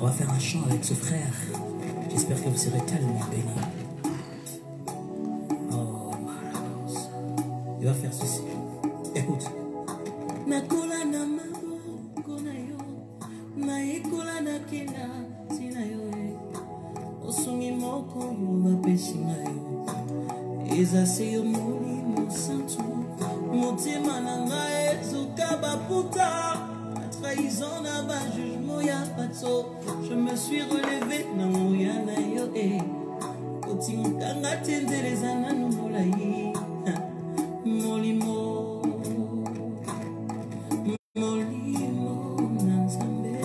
On va faire un chant avec ce frère. J'espère que vous serez tellement bénis. Oh, Maros. Il va faire ceci. Écoute. Nakola na maboko na yo, naikola na kela sina yo. Osungi moko yo bapesi na yo. Eza se yo molimo santu. Motema na ngai ezuka baputa. Trahison na ba jugement ya pato. Je me suis relevé na moya na yo Otimukanga tendeleza na numolai. Molimo Nanzambe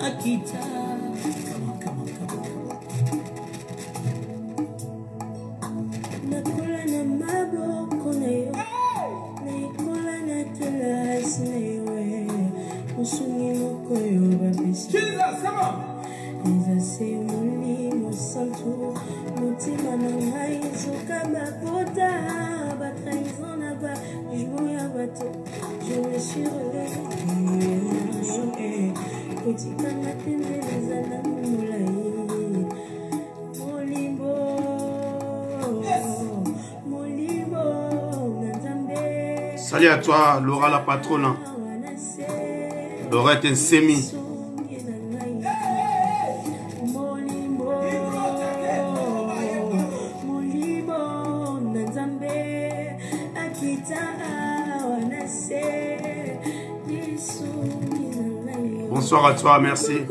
Akita. Come on. Nakola na maboko na yo, naikola na telasi na yo. Usungi moko yo babisi. Jesus, come on. Eza se molimo santu. Motima na ngai ezoka bapota. Batrahison na ba jugement ya bato. Je me suis relevé. Kotikanga tendeleza na molai. Molimo Nanzambe. Salut à toi, Laura la patronne. Lorette Nsemi. Bonsoir à toi, merci.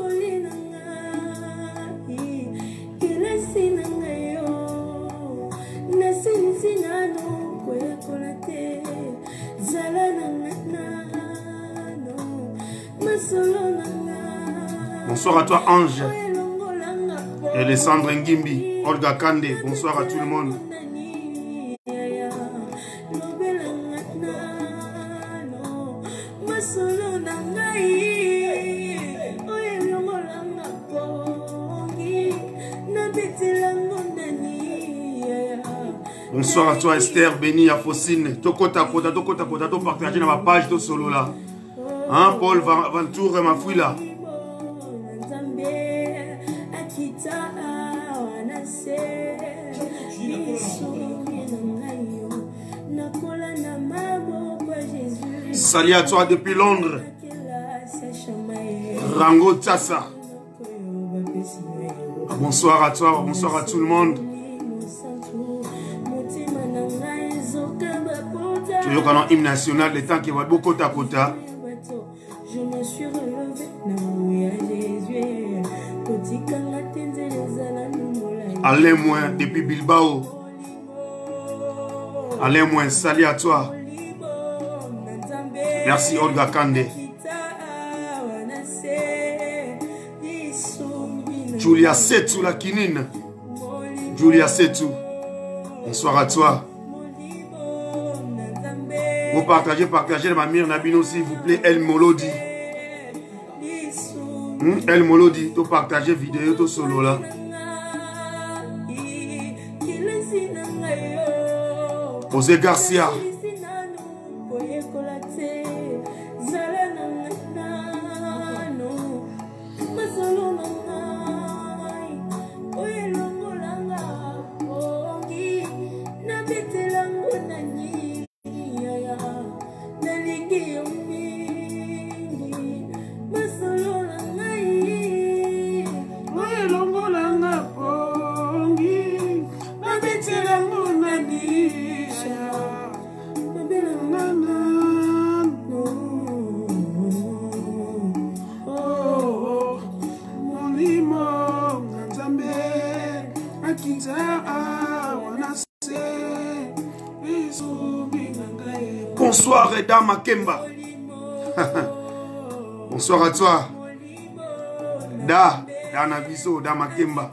Bonsoir à toi, Ange. Et Alessandre Ngimbi, Olga Kande. Bonsoir à tout le monde. Bonsoir à toi, Esther, Béni, Afosine. Tokota, to partager dans ma page de solo là. Hein, Paul Ventour, ma fouille là. Salut à toi depuis Londres. Rango Tassa. Bonsoir à toi, bonsoir à tout le monde. Toujours dans l'hymne national, le temps qui va beaucoup à côté. Je me suis relevé. Alain Moins depuis Bilbao. Alain Moins, salut à toi. Merci Olga Kande. Julia Setou la Kinine. Julia Setou. Bonsoir à toi. Vous partagez ma mire Nabino s'il vous plaît. El Molodi. El Molodi. Tu partagez vidéo tout solo là. José Garcia. Bonsoir Reda Makemba. Bonsoir à toi. Da Nabiso, Da Makemba.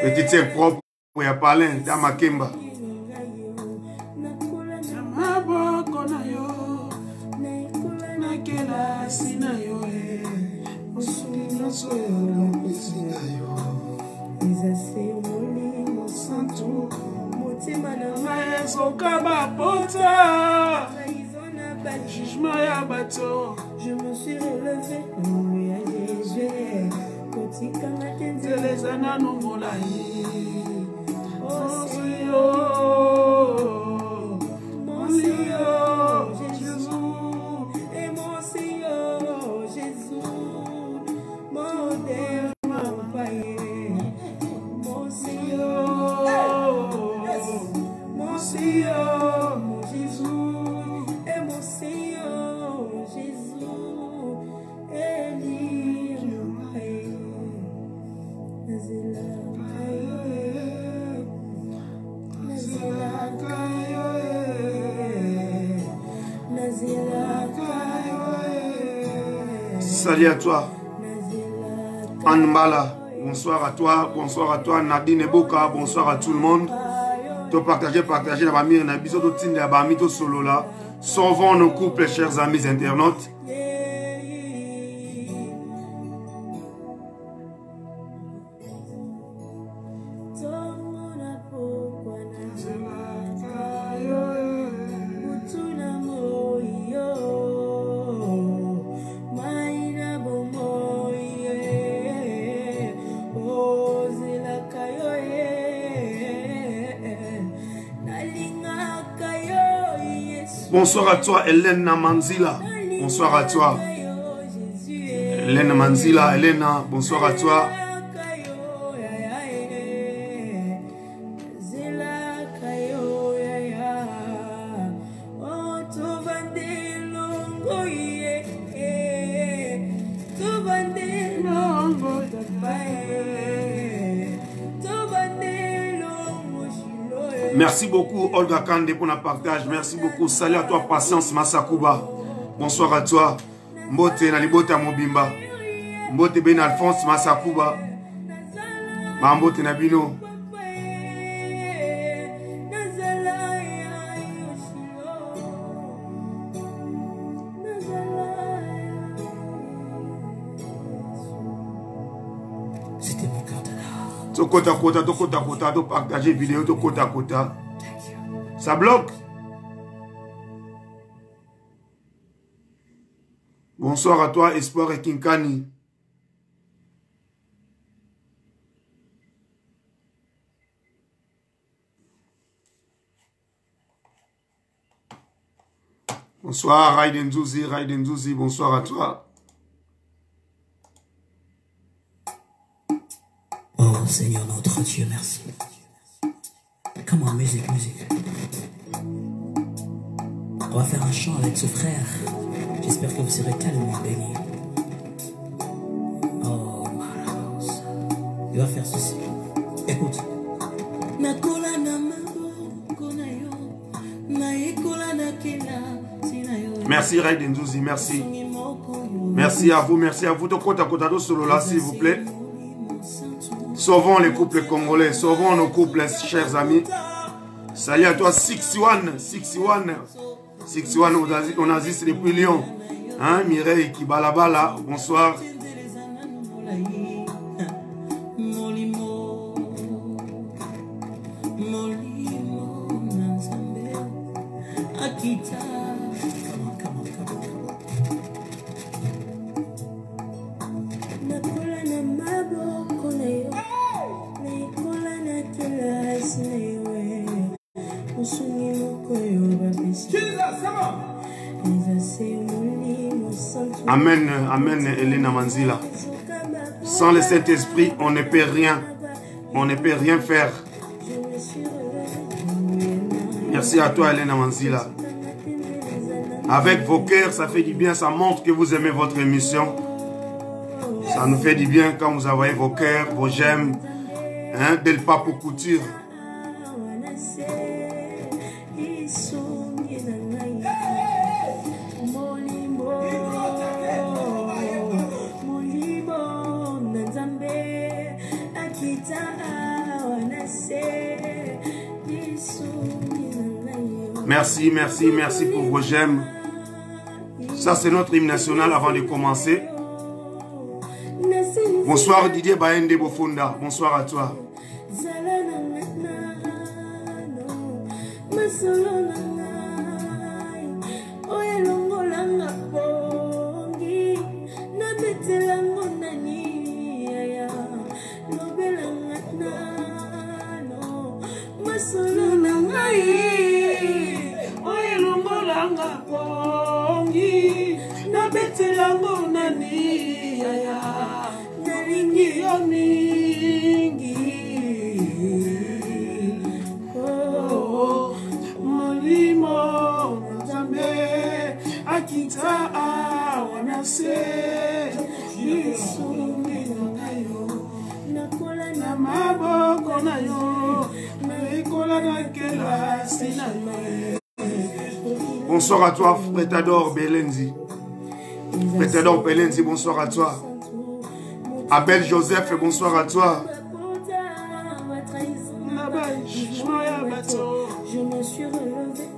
Petite sœur propre, il y a Palin, Da Makemba. Je me suis relevé. Salut à toi, Anmala, bonsoir à toi, Nadine Eboka, bonsoir à tout le monde. Tu partager la famille, on a besoin de t'indiquer la famille de solo là. Sauvons nos couples, chers amis internautes. Bonsoir à toi, Elena Manzila. Bonsoir à toi. Elena Manzila, Elena, bonsoir à toi. Merci beaucoup Olga Kande pour le partage. Merci beaucoup. Salut à toi Patience Massakuba. Bonsoir à toi. Mbote Nalibota Mobimba. Mbote Ben Alphonse Massakuba. Mbote Nabino. C'était mon cœur de là. Kota, de partager vidéo de kota. Ça bloque. Bonsoir à toi, Espoir et Kinkani. Bonsoir, Raiden Zouzi, bonsoir à toi. Oh Seigneur notre Dieu, merci. Comment, musique. On va faire un chant avec ce frère. J'espère que vous serez tellement bénis. Oh, Maros. Il va faire ceci. Écoute. Merci Raiden Zouzi, merci. Merci à vous. Kota solo là, s'il vous plaît. Sauvons les couples congolais, sauvons nos couples, chers amis. Salut à toi, 61, on assiste depuis Lyon. Hein, Mireille Kibalabala, bonsoir. Amen, amen, Elena Manzila. Sans le Saint-Esprit, on ne peut rien. On ne peut rien faire. Merci à toi, Elena Manzila. Avec vos cœurs, ça fait du bien. Ça montre que vous aimez votre émission. Ça nous fait du bien quand vous envoyez vos cœurs, vos j'aime. Hein, Del Papo Couture. Merci pour vos j'aime. Ça, c'est notre hymne national avant de commencer. Bonsoir Didier Baende Bofunda. Bonsoir à toi. betelango nani yaya nalingi yo mingi molimo Nzambe akita wanase isumi nayo nakola na maboko nayo naikola na kelasi nayo. Bonsoir à toi, Frétador Belenzi. Frétador Belenzi, bonsoir à toi. Abel Joseph, bonsoir à toi. Je me suis relevé,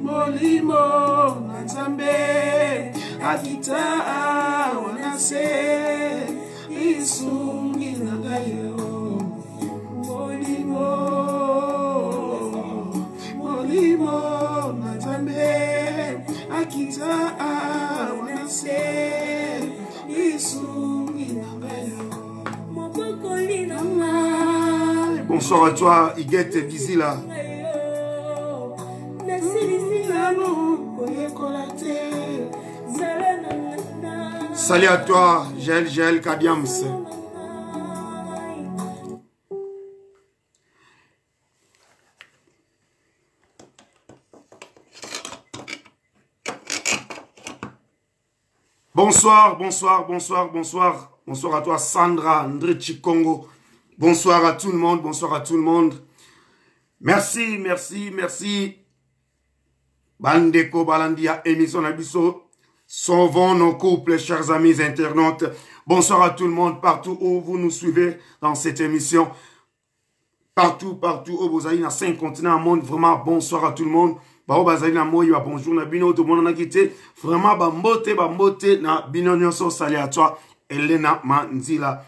molimo Nzambe akita wanase isungi nagayo molimo Nzambe akita wanase isungi nagayo. Bonsoir à toi, Iguette Bizila. Salut à toi, Gel Kadiams. Bonsoir, bonsoir, bonsoir, bonsoir. Bonsoir à toi, Sandra, André Chikongo. Bonsoir à tout le monde, bonsoir à tout le monde. Merci, merci, merci. Bandeko Balandia, émission Nabiso. Sauvons nos couples, chers amis internautes. Bonsoir à tout le monde, partout où vous nous suivez dans cette émission. Partout où vous allez dans 5 continents, monde. Vraiment, bonsoir à tout le monde. Bonjour, Nabino, tout le monde en a quitté. Vraiment, bambote, na bino salut à toi, Elena Manzila.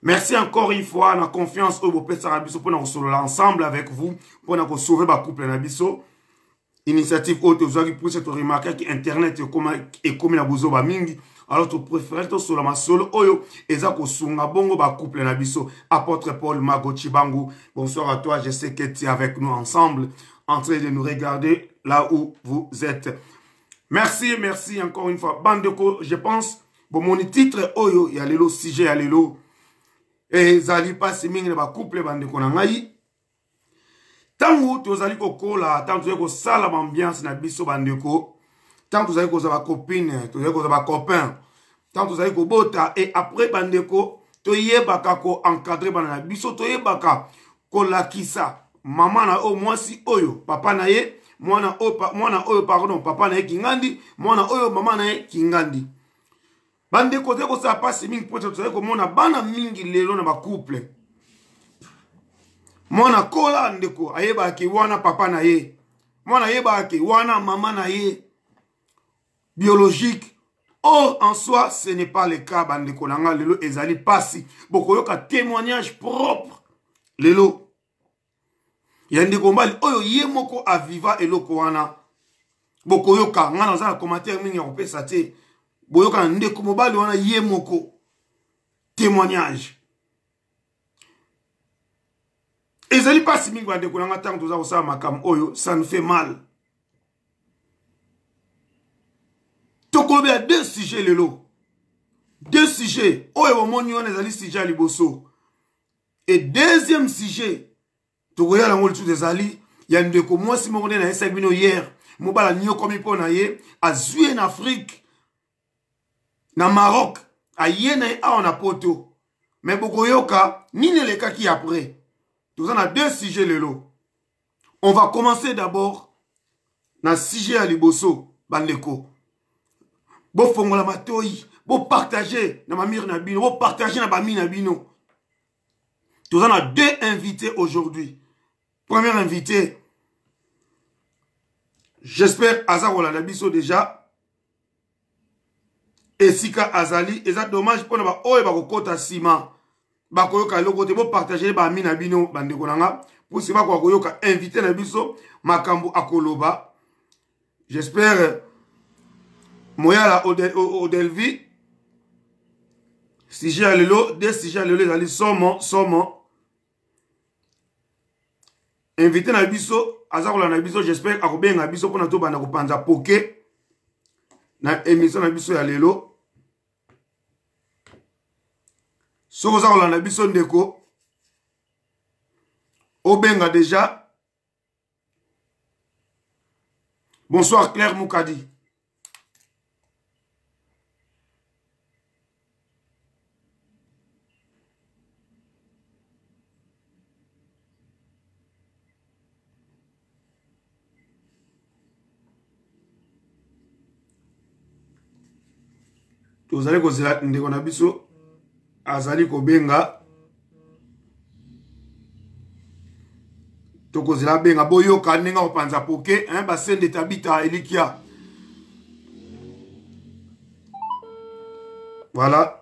Merci encore une fois, la confiance au Bopé Sarabiso pour nous sauver ensemble avec vous, pour nous sauver le couple Nabiso. Initiative haute, vous avez pour cette remarque qui Internet est comme la bouzo mingi. Alors, tu préfères tout sur la solo oyo, et ça, sunga bongo ba couple Nabiso. Apôtre Paul Magochi Bangu. Bonsoir à toi, je sais que tu es avec nous ensemble, en train de nous regarder là où vous êtes. Merci, merci encore une fois. Bandeko, je pense, bon, mon titre oyo, il y a le sujet, il y a le et zali pasi mingi ba couple bandeko na ngai tangu tozali kokola tangu tozali kosala ambiance na biso bandeko tangu tozali kozala copine tozali kozala copain tangu tozali kobota et après bandeko toyebaka ko encadrer bana na biso toyebaka kolakisa mama na o mwasi oyo papa na ye mwana oyo pardon papa na ye kingandi mwana oyo mama na ye kingandi. Bande kote ko sa passe mingi pote tozali komona bana mingi lelo na ba couple. Mwana kola ndeko ayeba ki wana papa na ye. Mwana ayeba ki wana mama na ye. Biologique. Or en soi ce n'est pas le cas bande ko nanga lelo ezali pasi. Boko yoka témoignage propre lelo. Yandi kombali oyo ye moko aviva eloko wana. Boko yoka ngana za commentaire mingi on peut saté. Boyoka ndeko mobali wana ye moko témoignage ezali pasi mingi bandeko nanga tango toza kosala makam oyo ça nous fait mal. Tokobe a deux sujets lelo, deux sujets oyo bomoni wana ezali sujet liboso et deuxième sujet tokoya lango litu ezali ya ndeko mwasi moko na esa bino hier mobala nyo komi pona ye azui en Afrique na Maroc, a yene a on a poto. Mais bokoyoka, nini le cas qui après. Nous en a deux sujets lelo. On va commencer d'abord na sujet à liboso, bandeko. Bo fongola matoi, bo partager na mamir na bino, bo partager na bami na bino. Nous en a deux invités aujourd'hui. Premier invité, j'espère Azarola Nabiso déjà. Esika azali, eza dommage pour ba oye ba kokota sima. Ba koyoka loko te bo partager ba mina bino bandeko nanga pour se ba koyoka inviter na biso makambo akoloba. J'espère moyala Odelvi si j'ai lelo des si j'ai lelo ezali somo invité na biso azakola na biso j'espère akobenga biso pona to bana kopanza poke na émission na biso ya lelo soko zakola na biso ndeko obenga déjà. Bonsoir Claire Moukadi. Tozali kozela ndeko na biso azali kobenga tokozela benga boyoka ndenge opanza poke basende tabita elikia. Voilà.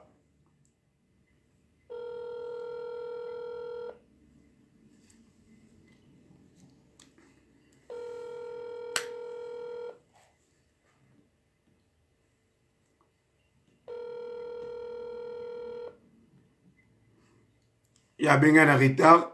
Il y a bien un retard.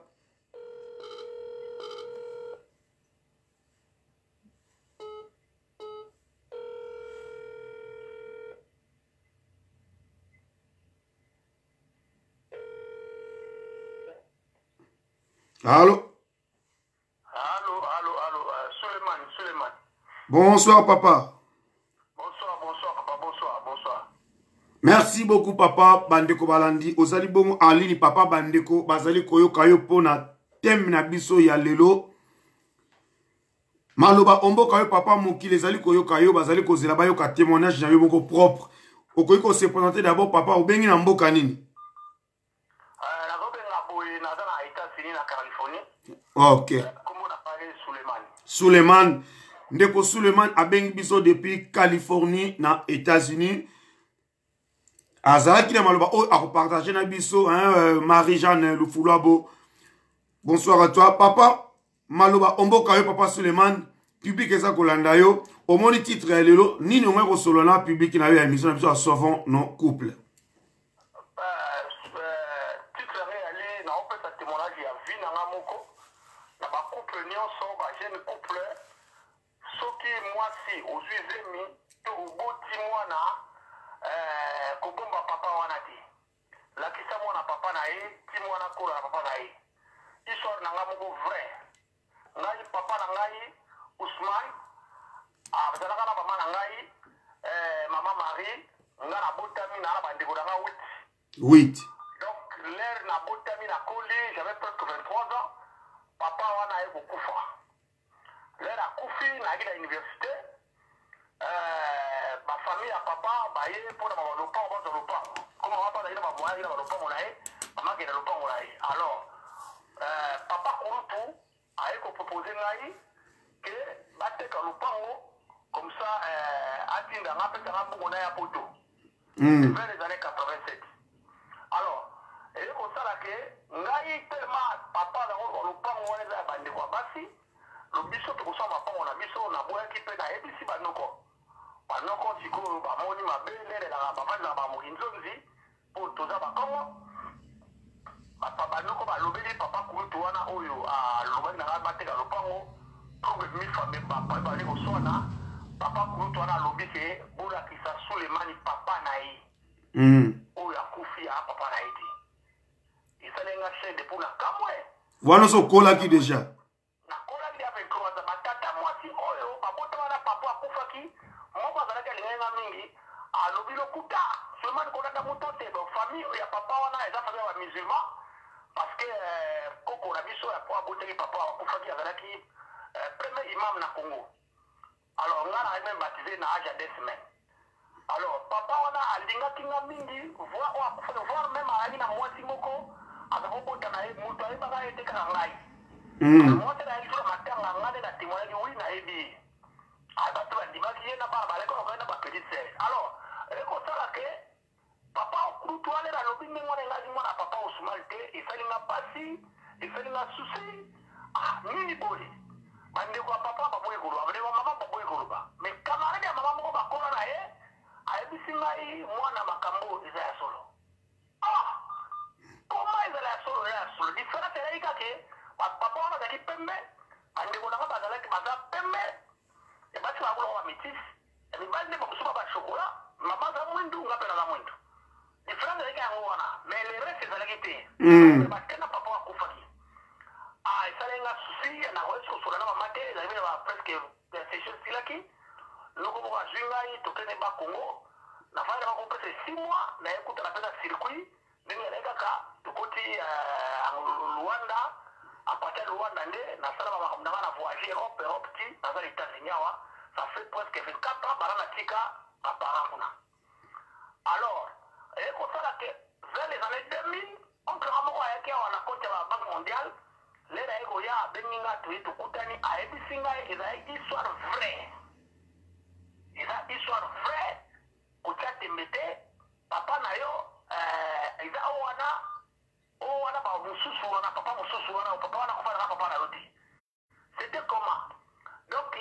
Allô? Allô, Suleiman. Bonsoir, papa. Bonsoir, papa, bonsoir. Merci beaucoup, papa. Bandeko Balandi. Ozali bongo en ligne, papa Bandeko. Bazali koyoka yo pona thème na biso ya lelo. Maloba ombo kayo papa mokile zali koyoka yo. Bazali kozela ba yoka témoignage na yo moko propre. Okoyiko se présenter d'abord, papa. Obengi na mboka nini? Ok. Suleiman. Ndeko Suleiman abengi biso depuis Californie na États-Unis. Azalaki na maloba o akopartager na biso Marie-Jeanne Lufulabo. Bonsoir à toi papa. Maloba omboka yo papa Suleiman. Public eza kolanda yo. Omoni titre ya lelo nini onga ko solo na public na yo ya émission na biso Sauvons nos couples. Kobomba papa wana te lakisa mwana papa na ye ti mwana kola na papa na ye histoire na nga moko vrai ngai papa na ngai Ousmane bazalaka na mama na ngai mama Marie nga na botami na bandeko na nga 8 donc l'air na botami na koli j'avais presque 23 ans papa wana ye kokufa l'air akufi nayaki na université ma famille ya papa baye mpona balopango baza lopango koma papa naye na bamoyaki na balopango na ye mamaki na lopango na ye alors papa kurutu aye kopropose ngai ke bateka lopango comme ça atinda nga apesanga mbongo na ya poto vers les années 87 alors eye kosala ke ngai tellement papa nango lopango wana eza ya bandeko ya basi lobiso tokosala mapango na biso naboyaki mpe nayebisi banoko banoko sikoyo bamoni mabe lelelaka bavandi na bamokinzonzi mpo toza bakongo banoko balobeli papa kurutu wana oyo alobaki na ngai bateka lopango probe mifambe bali koswana papa kurutu wana alobi ke bolakisa Sulemani papa na ye oyo akufi ya papa na ye te esalenga chaine mpo na kamwe wana sokolaki deja nakolaki ya 23 za batata mwasi oyo babotama na papa akufaki moko azalaki alingenga mingi alobi lokuta Sulemani kolanda moto te famille ya papa wana eza famille ya bamusulman parce que koko na biso ya po abotaki papa akufaki azalaki premier imam na Congo alors nga na même baptisé na âge ya 2 semaines alors papa wana alingaki nga mingi voir même ayaki na mwasi moko azakobota na ye moto ayebaka ye te kaka ngai mwasi na yebi matanga nga nde na témoignaki wi nayebi bato bandimaki ye na bana balekolokai na bapetite sere alors ekosala ke papa okutu alela alobi ndenge wana engazi mwana papa Ousmane te esalinga pasi esalinga susi nini boye bandeko ya papa baboyi koloba bandeko ya mama baboyi koloba mais camarade ya mama moko bakola na ye ayebisi ngai mwana makambo eza ya solo koma ezala ya solo eza ya solo diference elai kake papa wana azalaki pembe bakena papa wakufaki esalenga susi na oyesko sola na mama te ezali na presque session silaki loko moko azwi ngai tokende bakongo nafandi bakopesa 6 mois nayekuta napesa circuit ndenge ezali kaka tokoti Luanda apartir de Luanda nde nasala bamakambo nanga na voyage Europe ti naza États-Unis awa ça fait presque 24 ans bana natika baparent kuna alors ekosala ke vers les années 2000 oncle moko ayaki awa na koti ya banque mondiale lelo ayekoya abengi nga toye tokutani ayebisi ngai ezali histoire vrai eza histoire vrai kotia tembe te papa na yo eza owana bamosusu wana papa mosusu wana papa wana kofanaka papa na yo te c'était comment donc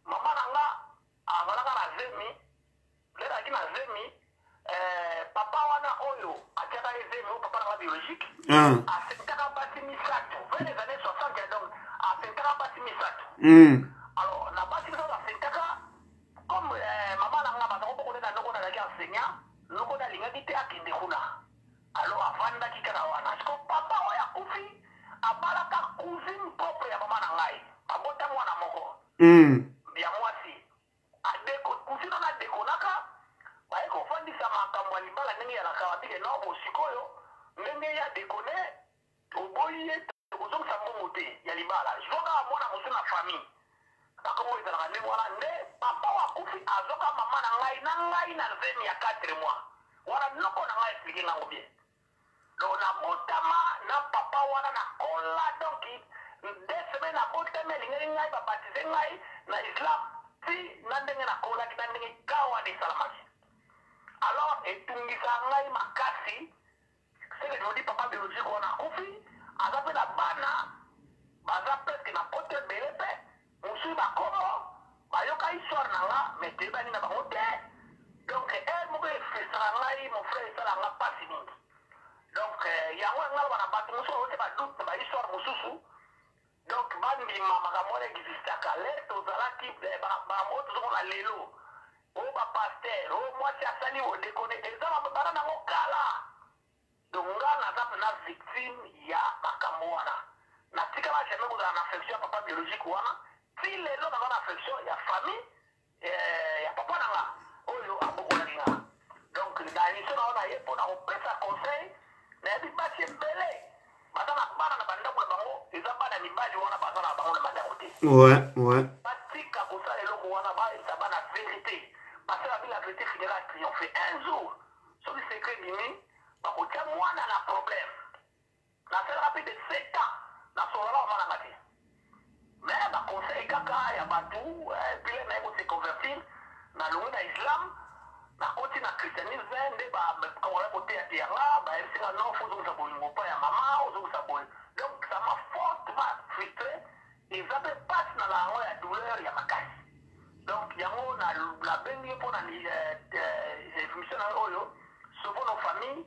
mama na nga azalaka na zemi lelo aki na zemi papa wana oyo atiaka ye zemi oyo papa na nga biologique asentaka basi misato vers les années 60 donc asentaka basi misato alors na basi misato asentaka comme mama na nga bazako bokonena noko nazalaki enseignant noko nalingaki te akende kuna alors avandaki kaka wana siko papa oyo akufi abalaka cousine propre ya mama na ngai abota mwana moko ya mwasi cousine ona adekonaka baye kofandisa makambo ya libala ndenge yalaka batike nobo sikoyo ndenge ya dekone oboyi ye kozongisa mbongo te ya libala zoka mwana mosu na famille bakombo ezalaka ndenge wana nde papa wakufi azoka mama na ngai na zemi ya 4 mois wana noko na ngai explike ngango bien donc nabotama na papa wana na kola donc 2 semaines nabotami elingeli ngai babatize ngai na islam ti na ndenge nakolaki na ndenge kawana esalamaki alors etungisa ngai makasi seke jodi papa biologique wana akufi aza mpe na bana baza presque na poto ebele mpe mosusu bakomo bayoka histoire na nga me teyebani na bango te donc moko efesaka ngai mon frère esala nga mpasi mingi donc yango nga bana bato mosusu ote badute na bahistoire mosusu donc bandima makambo wana existaka le tozalaki bango tozomona lelo oyo bapaster oyo mwasi asali odekone eza bana nango kala donc nga naza mpena victime ya makambo wana natikala jamais kozala na affection ya papa biologique wana ti lelo naza na affection ya famille ya papa na nga oyo abokolaki nga donc na émission na wana ye mpona kopesa conseil nayebi basi ebele baza na bana na bandako na bango eza bana mibali wana baza na bango na bandako te batika kosala eloko wana baesa bana vérité parce que la vérité finira triompher un jour soki secret bimi bakotia mwana na problème nasalaka mpe de 7 ans nasolala bamananga te mais baconseil kaka ya bato pile naye kose convertir nalongi na islam nakoti na christianisme nde bakawala koteya nga bayebisinga non fo ozongisa bolingo mpa ya mama ozongisa boye donc ça m'a fortement frustré eza mpe pasi na lango ya douleur ya makasi donc yango nabengi ye mpona émission na oyo sauvons nos familles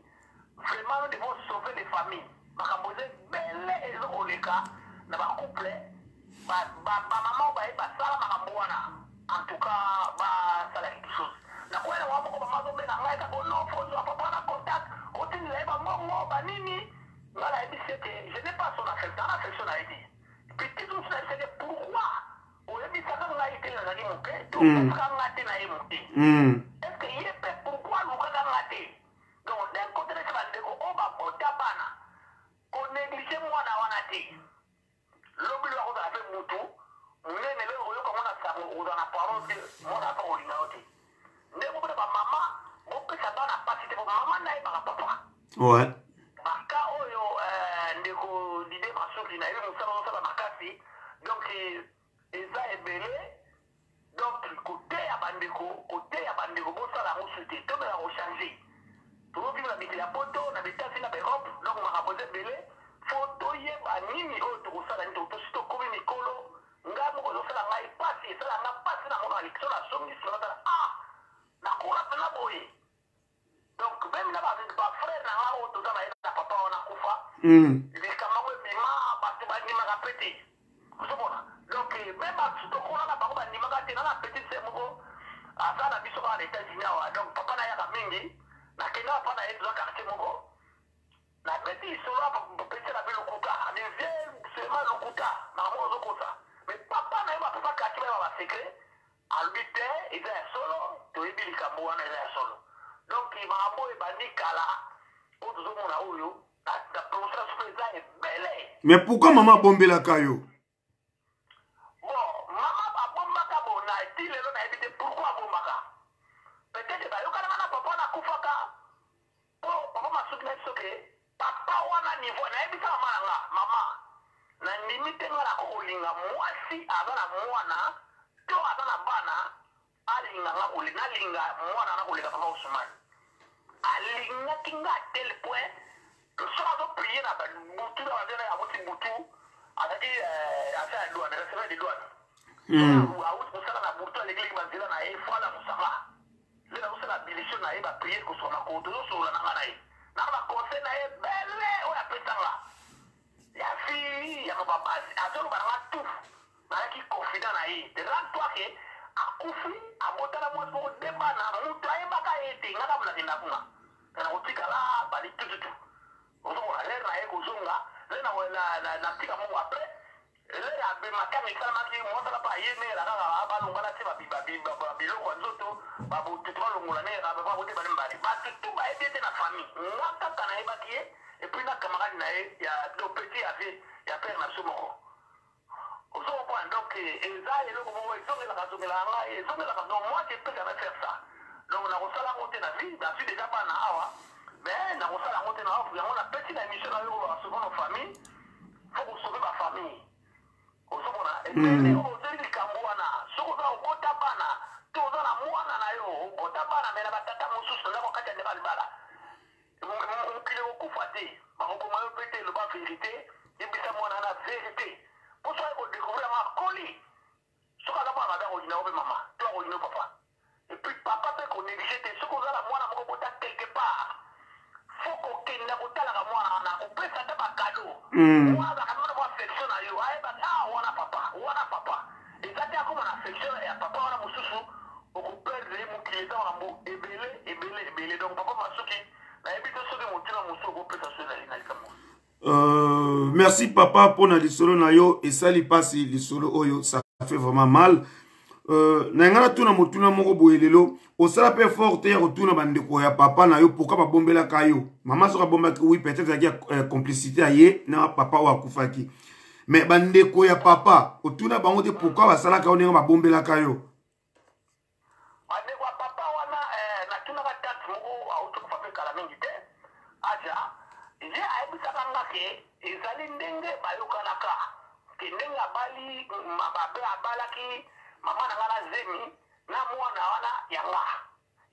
vraiment nous devons sauver les familles makambo eza ebele ezokoleka na bacouple bamama oyo baye basala makambo wana en tout cas basala quelque chose nakoyela wa moko bamazobenga ngai kako nofozwa papa na contact otinila ye bambongo banini nga nayebisi ete je n'ai pas son affection ana affection na ye te petit mosu nayebisi ete pourquoi oyebisaka ngai te nazali moke topesaka nga te na ye moke est ce que ye mpe pourquoi alukaka nga te donc d'un côté neti bandeko oyo babota bana konéglige mwana wana te lobi lwako ozala mpe mutu munene lelo oyoka mwana sango ozala na parole te mwana aka kolinga yo te nde mopena bamama bopesa bana pasi te po mama na ye baka papa baka oyo ndeko dide masuki na yebi mosala ozosala makasi donc eza ebele donc koteya bandeko bosala yango su te tomeka kochange tozobima na mikili ya poto na betasi na baerope donc makambo eza ebele fo toyeba nini oyo tokosala nini tosi tokomi mikolo ngai moko ezosala ngai pasi esala nga pasi na mono alekso na songi sonatala nakona mpena boye donc meme na bafrère na nga oyo toza na ye na papa wana kufa likambango ebima bato bandimaka mpe te ozomona donc meme bato tokona na bango bandimaka te nana petit se moko aza na biso kaka na états-unis awa donc papa na yaka mingi nakenda papa na ye toza quartier moko na beti solo petit la belle kuta ani vient seulement le kuta na mozo kosa mais papa na ba papa kati ba secret albité il est solo to ibili kambo na il solo donc il m'a abo e banikala o zo mona oyo na process présent est belle. Mais pourquoi maman bombela kayo? Bon maman ba bombaka bona ti lelo na ebité pourquoi bombaka peut-être ba yo kana na papa na kufaka papa masukina soke papa wana niveau na ebisa mama na limite ngala ko linga mwasi azana mwana to azana bana alinga ngakuli na linga mwana na kulika papa Ousmane alinga kinga tel point le soir de prier na butu na wazana ya muti butu ataki asa douane receveur de douane au sala na butu l'église banzila na e fala musama le na usala bilisho na e ba prier ko sona ko to so na ngana e na ba conseil na e belle o ya petanga ya fi ya papa azolo ba tout na ki confident na e de rends-toi que akufi abotala mo so deba na mutu ay baka ete ngana bula ndakuna na utikala ba di tutu ozo ale na e kuzunga le na tika mo après le ya be makami kama ki mo tala pa yeme la ga ba lungala ti ba biloko nzoto ba butu to lungula ne ga ba bote ba mbali ba tutu ba ete na famille ngaka kana e bakie et puis na camarade na e ya do petit ya père na sumo ozo point donc eza eloko mo ezongela kazongela nga ezongela donc moi je peux jamais faire ça donc na kosala monter na vie na suis déjà pas na awa mais na kosala monter na awa yango na petit na émission na yo ba sauver nos familles faut sauver ma famille ozo mona et puis ozo likambo wana soko za okota bana to ozo na mwana na yo okota bana mais na batata mosusu na ko kata ne balibala mokili okufa te bakokoma yo pete eloba vérité yebisa mwana na vérité po so ayeko découvrir makoli soki aza mwana mabe akolina ope mama to akolina papa et puis papa mpe konéglige te soki ozala mwana moko bota quelque part fo kokenda kotalaka mwana na kopesa te bakado mwana azaka mwana mwa affection na yo ayebaka wana papa eza te akoma na affection ya papa wana mosusu okoperdre mokili eza makambo ebele donc papa masuki nayebi te soki motima mosusu okopesa so ezali na likambo. Merci papa pour na lisolo na yo et ça li passe lisolo oyo ça fait vraiment mal. Na ngala tuna motuna moko boyelelo o sala pe forte ya retourna bandeko ya papa na yo pourquoi ba bombela kayo maman soka bomba oui peut-être il y a complicité aye na papa wa kufaki mais bandeko ya papa otuna bango te pourquoi ba sala ka onenga ba bombela kayo bandeko ya papa wana na tuna ba tatu moko auto kufa kala mingi te aja je ayebisaka nga ke ezali ndenge bayokanaka ke ndenge abali mababe abalaki mama na nga na zemi na mwana wana yanga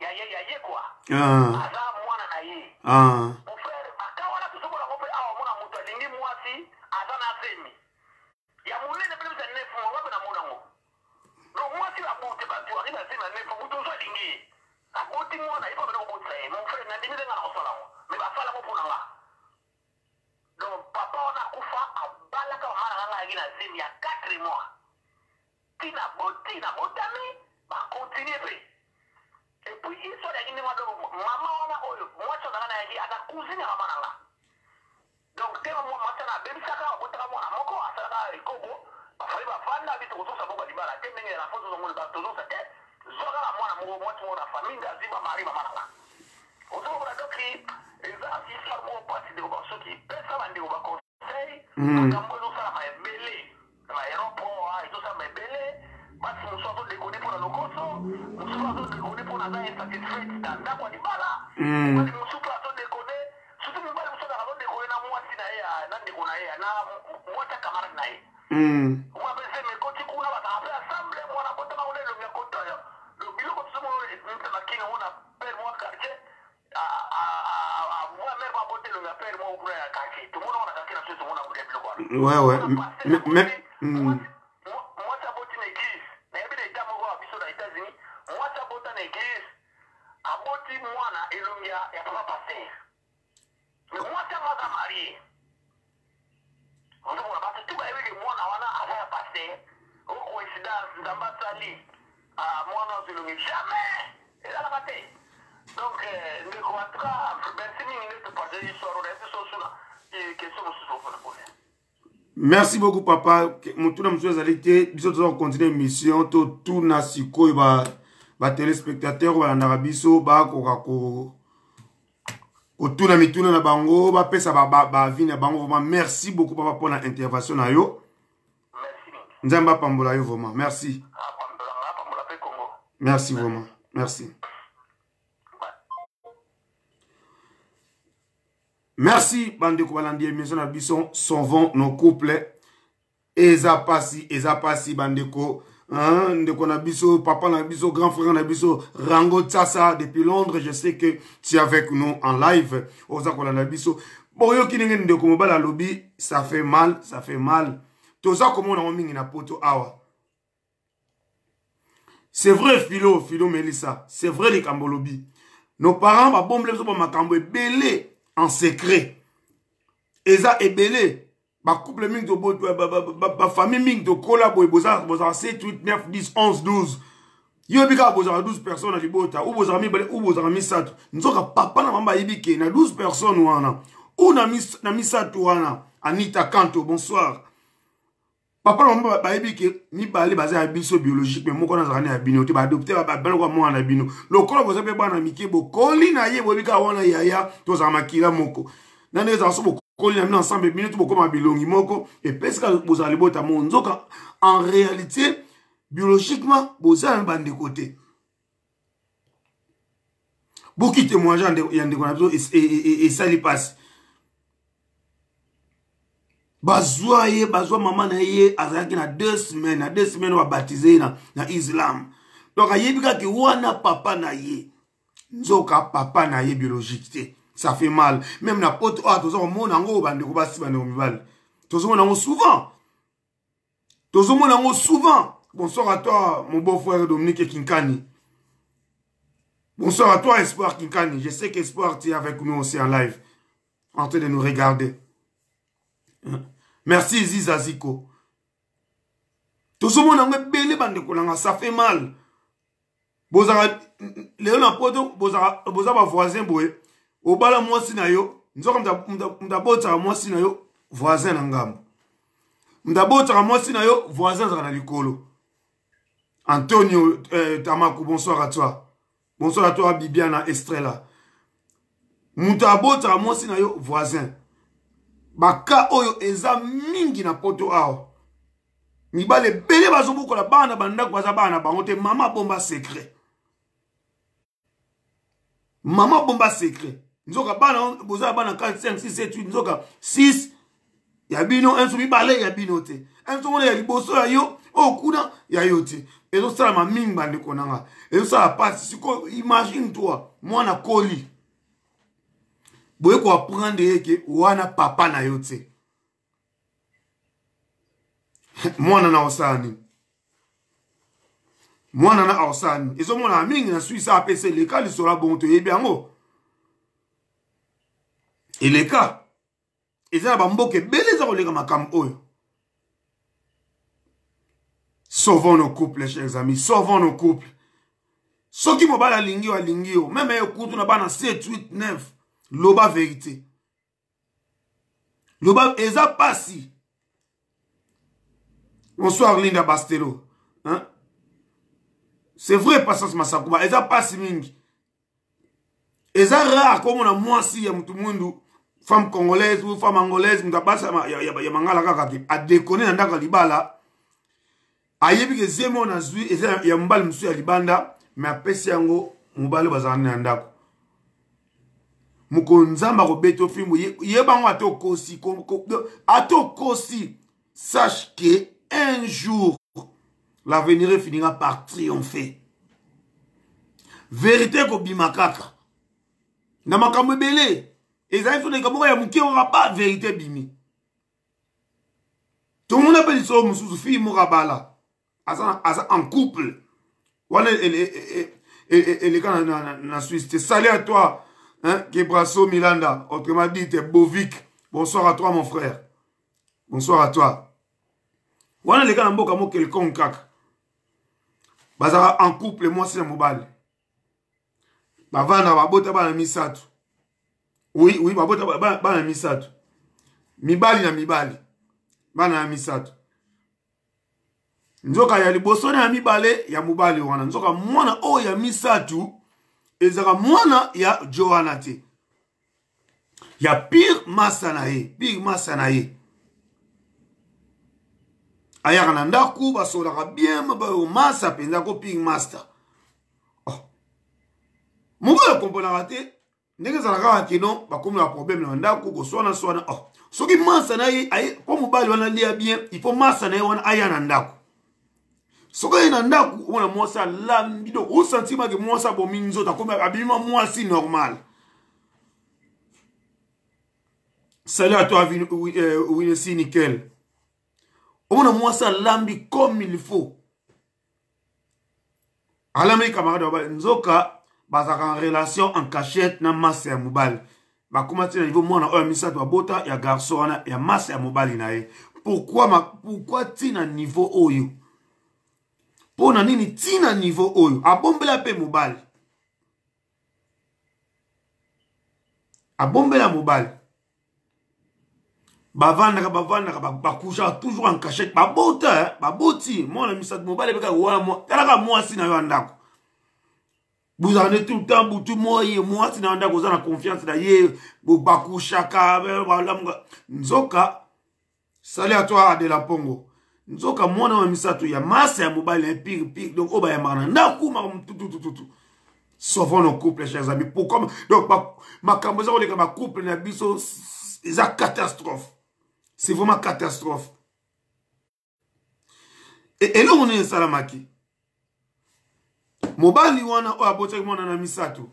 ya ye kwa aza mwana na ye mon frère aka wana tosokola ngo mpe awa mona moto alingi mwasi aza na zemi ya monene mpe bisa nefu wape na monango donc mwasi abote bato ari na zemi na nefu moto ozo alingi aboti mwana ye papena kobotisa ye mon frère nandimi ndenga na kosala ngo me basala ngo mpo na nga donc papa wana akufa abalaka mama na nga yaki na zemi ya 4 mois tina botami bakontinue pe et puis histoire yaki ndenge wana mama wana oyo mwasi ozanga na yaki aza cousine ya mama na nga donc te mwasi ana abebisaka abotaka mwana moko asalaka ekoko bafali bafanda biso kozosa moko balibala te ndenge na fo tozosa te zwaka na mwana moko mwasi moko na famille ndazi bamari mama na nga ozokola doki eza histoire moko pasi ndeko basoki pesa bandeko baconseil makambo ezosalama ebele na aéroport ezosalama ebele basi mosusu azodekone mpo na lokoso mosusu azodekone mpo na aza insatisfait na ndako ya libala basi mosusu mpe azodekone sutu mobali mosusu azaka azodekone na mwasi na ye na ndeko na ye na mwasi ya camarade na ye mwa pese mekoti kuna bazaka mpe assemble mwana botama kuna elongi ya kota biloko tusomo makini ona pere mwa quartier moi mère ma beauté le père moi pour la quartier tout le monde on a quartier na tout le monde a voulu biloko ouais moi ça beauté na église na yebi na état moko biso na États-Unis moi ça beauté na église a beauté moi na elongi ya papa pasteur mais moi ça m'a marié on doit pas tout ba yebi moi na wana ava ya pasteur au coïncidence ndamba sali moi na elongi jamais et là la bataille donc ndeko en tout cas merci mingi de partager l'histoire on est sur Merci beaucoup, papa. Mon tour de allé nous allons continuer l'émission. Tout na siko ba téléspectateur ba narabiso ba ko tout na mituna na bango ba pesa ba vie na bango vraiment. Merci beaucoup, papa, pour l'intervention na yo. Nzamba pambola yo vraiment. Merci. Merci vraiment. Merci. Merci, bande de Koubalandi, émission à Bisson, sauvons nos couples. Eza passi, bande de Kou. De Konabiso, papa Nabiso, grand frère Nabiso, Rango Tsasa, depuis Londres, je sais que tu es avec nous en live. Oza Kolanabiso. Bon, yo qui n'est de Komobala lobby, ça fait mal, ça fait mal. Tout ça, comme on a mis na poto awa. C'est vrai, Philo Melissa, c'est vrai, les Kambolobi. Nos parents, ma bombe, les ma Kambo, belé. En secret. Eza ebele. Ba couple ming de ba famille ming de collabo boza 7, 8, 9, 10, 11, 12. Yo bika boza 12 personnes à libota. Ou boza mi bale ou boza mi satu. Nzoka papa na mamba yibike na 12 personnes wana. Ou na mi satu wana. Anita Kanto, bonsoir. Papa na mamba ba yibike mi bale basé à biso biologique mais moko na zane ya bino te ba adopter ba bana kwa mwana bino. Lokolo boza pe bana mikebo koli na ye bobika wana yaya to za makila moko. Nane za so koli na ensemble bino to boko ma bilongi moko et peska boza libota monzoka en réalité biologiquement boza na bande côté. Boki témoignage yande kona biso et ça lui passe. Bazwa maman na ye azaki na 2 semaines, na 2 semaines wa baptisé na Islam. Donc ayebika ki wana papa na ye. Nzoka papa na ye biologique. Ça fait mal. Même na pote tozo mona ngo bande ko basi bande ko mibal. Tozo mona ngo souvent. Tozo mona ngo souvent. Bonsoir à toi mon beau frère Dominique Kinkani. Bonsoir à toi Espoir Kinkani. Je sais qu'Espoir tu es avec nous aussi en live en train de nous regarder. Merci Ziza Ziko. Tout ce monde a belé bande kolanga, ça fait mal. Bozara Léon Apoto, bozara ba voisin boye. Obala mwasi na yo, nzoka mdabota mwasi na yo, voisin na ngambo. Mdabota mwasi na yo, voisin za na likolo. Antonio Tamaku, bonsoir à toi. Bonsoir à toi Bibiana Estrella. Mdabota mwasi na yo, voisin. Baka oyo eza mingi na poto awa. Mibale bele bazobuko la bana banda kwa bana bangote mama bomba secret. Mama bomba secret. Nzoka bana boza bana 4 5 6 7 8 nzoka 6 ya bino enso mibale ya bino te. Enso mona ya liboso ya yo okuna ya yo te. Ezo sala ma mingi bande konanga. Ezo sala passe siko imagine toi mwana koli. Boye ko apprendre que wana papa na yote. Mwana na osani. Mwana na osani. Ezo mwana mingi na Suisse APC le cas sera bon to yebiango. Et le cas eza ba mboke beleza ko lega makam oyo. Sauvons nos couples, chers amis, sauvons nos couples. Soki mobala lingio alingio, même yo kutu na bana 7 8 9. Loba vérité. Loba eza passi. Bonsoir Linda Bastelo. Hein? C'est vrai Passance Masakuba. Eza passi mingi. Eza rare comme on a moi si ya mtu mundu femme congolaise ou femme angolaise mtabasa ya mangala kaka ki a déconner ndaka libala. Ayebi ke zemo na zui eza ya mbali msu ya libanda mais apesi yango mubali bazana ndako. Mukonzamba ko beto filmu yebango ato kosi sache que un jour l'avenir finira par triompher. Vérité ko bimakaka na makambo belé ezali to nekamo ya muke ora pas vérité bimi. Tout le monde appelle ça mususu fille mokabala asa en couple. Voilà elle na Suisse. Salut à toi. Hein, Gebrasso Milanda, autrement dit, Bovic. Bonsoir à toi, mon frère. Bonsoir à toi. Voilà les gars, n'importe comment quelqu'un kak. Bazara en couple, moi c'est un mobile. Bavana, babota, bana misatu. Oui, babota, bana misatu. mibali na mibali bana na misato nzoka ya liboso na mibale ya mobali wana nzoka mwana o ya misato ezaka mwana ya Joana te ya pire masa na ye ayaka na ndaku basolaka bien bayo masa penza ko pire master mobali komponaka te ndenge ezalaka kino bakomi na problème na ndaku koswana soki masa na ye po mobali wana lia bien il faut masa na ye wana aya na ndaku soki aye na ndaku omona mwasi alambi donc osentimake mwasi abomi nzoto akomi abima mwasi normal. Salut à toi Winesi Nickel. Omona mwasi alambi comme il faut alambi camarade nzoka bazaka en relation en cachette na masa ya mobali bakoma tina niveau mwana oyo misato abota ya garçon wana ya masa ya mobali na ye. Pourquoi tina niveau oyo? Pona nini tina niveau oyo? Abombela pe mobali. Abombela mobali. Bavandaka bakusha toujours en cachette. Baboti mwana misato mobali beka wana talaka mwasi na yo andako. Vous en êtes tout le temps, tout moi, si vous avez confiance dans vous bakushaka, nzoka, salut à toi, Adela Pongo. Nzoka, moi, na misato, ya masse ya mobile, pire, donc, oba ya marana, naku, tout. Sauvons nos couples, chers amis. Pourquoi, donc, ma camboza, ma couple, na biso, c'est une catastrophe. C'est vraiment catastrophe. Et là, on est salamaki. Mobali wana o abotaki mwana na misato.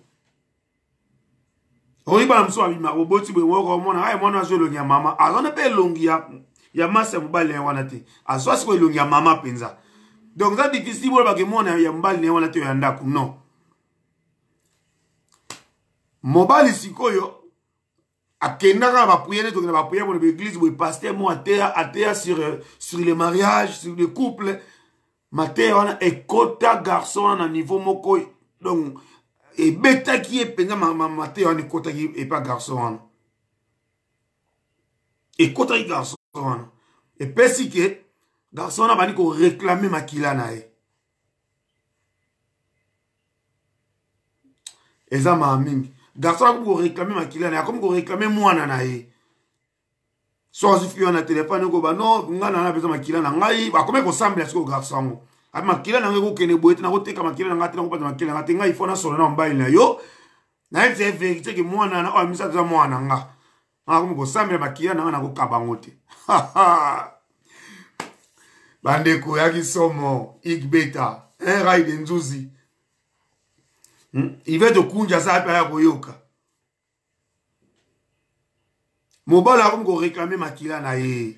Oyiba mso abima oboti bwe woko mwana ay mwana zo longi ya mama. Azana pe longi ya masa mobali wana te. Azwa siko longi ya mama penza. Donc ça difficile bo ba ke mwana ya mobali wana te ya ndaku non. Mobali sikoyo akendaka ba prier to ba prier pour l'église bo pasteur mo atea sur les mariages, sur les couples. Maté wana ekota garçon na niveau moko donc et beta qui est penza maté wana ekota qui et pas garçon wana ekota qui garçon wana et pesi que garçon na bani ko réclamer makila na e eza ma mingi garçon ko réclamer makila na comme ko réclamer mwana na e so azifi na téléphone ko ba non ngana na besoin makila na ngai ba comme ko semble ce garçon a makila na ngai ko kene boete na ko teka makila na ngati na ko pata makila ngati ngai fona solo na mbali na yo na ete vérité que mwana na o misa za mwana nga ngako ko semble makila na ko kabango te bandeko ya kisomo igbeta raide nzuzi il va te kunja sa pa ya koyoka mobala ko réclamer makila na ye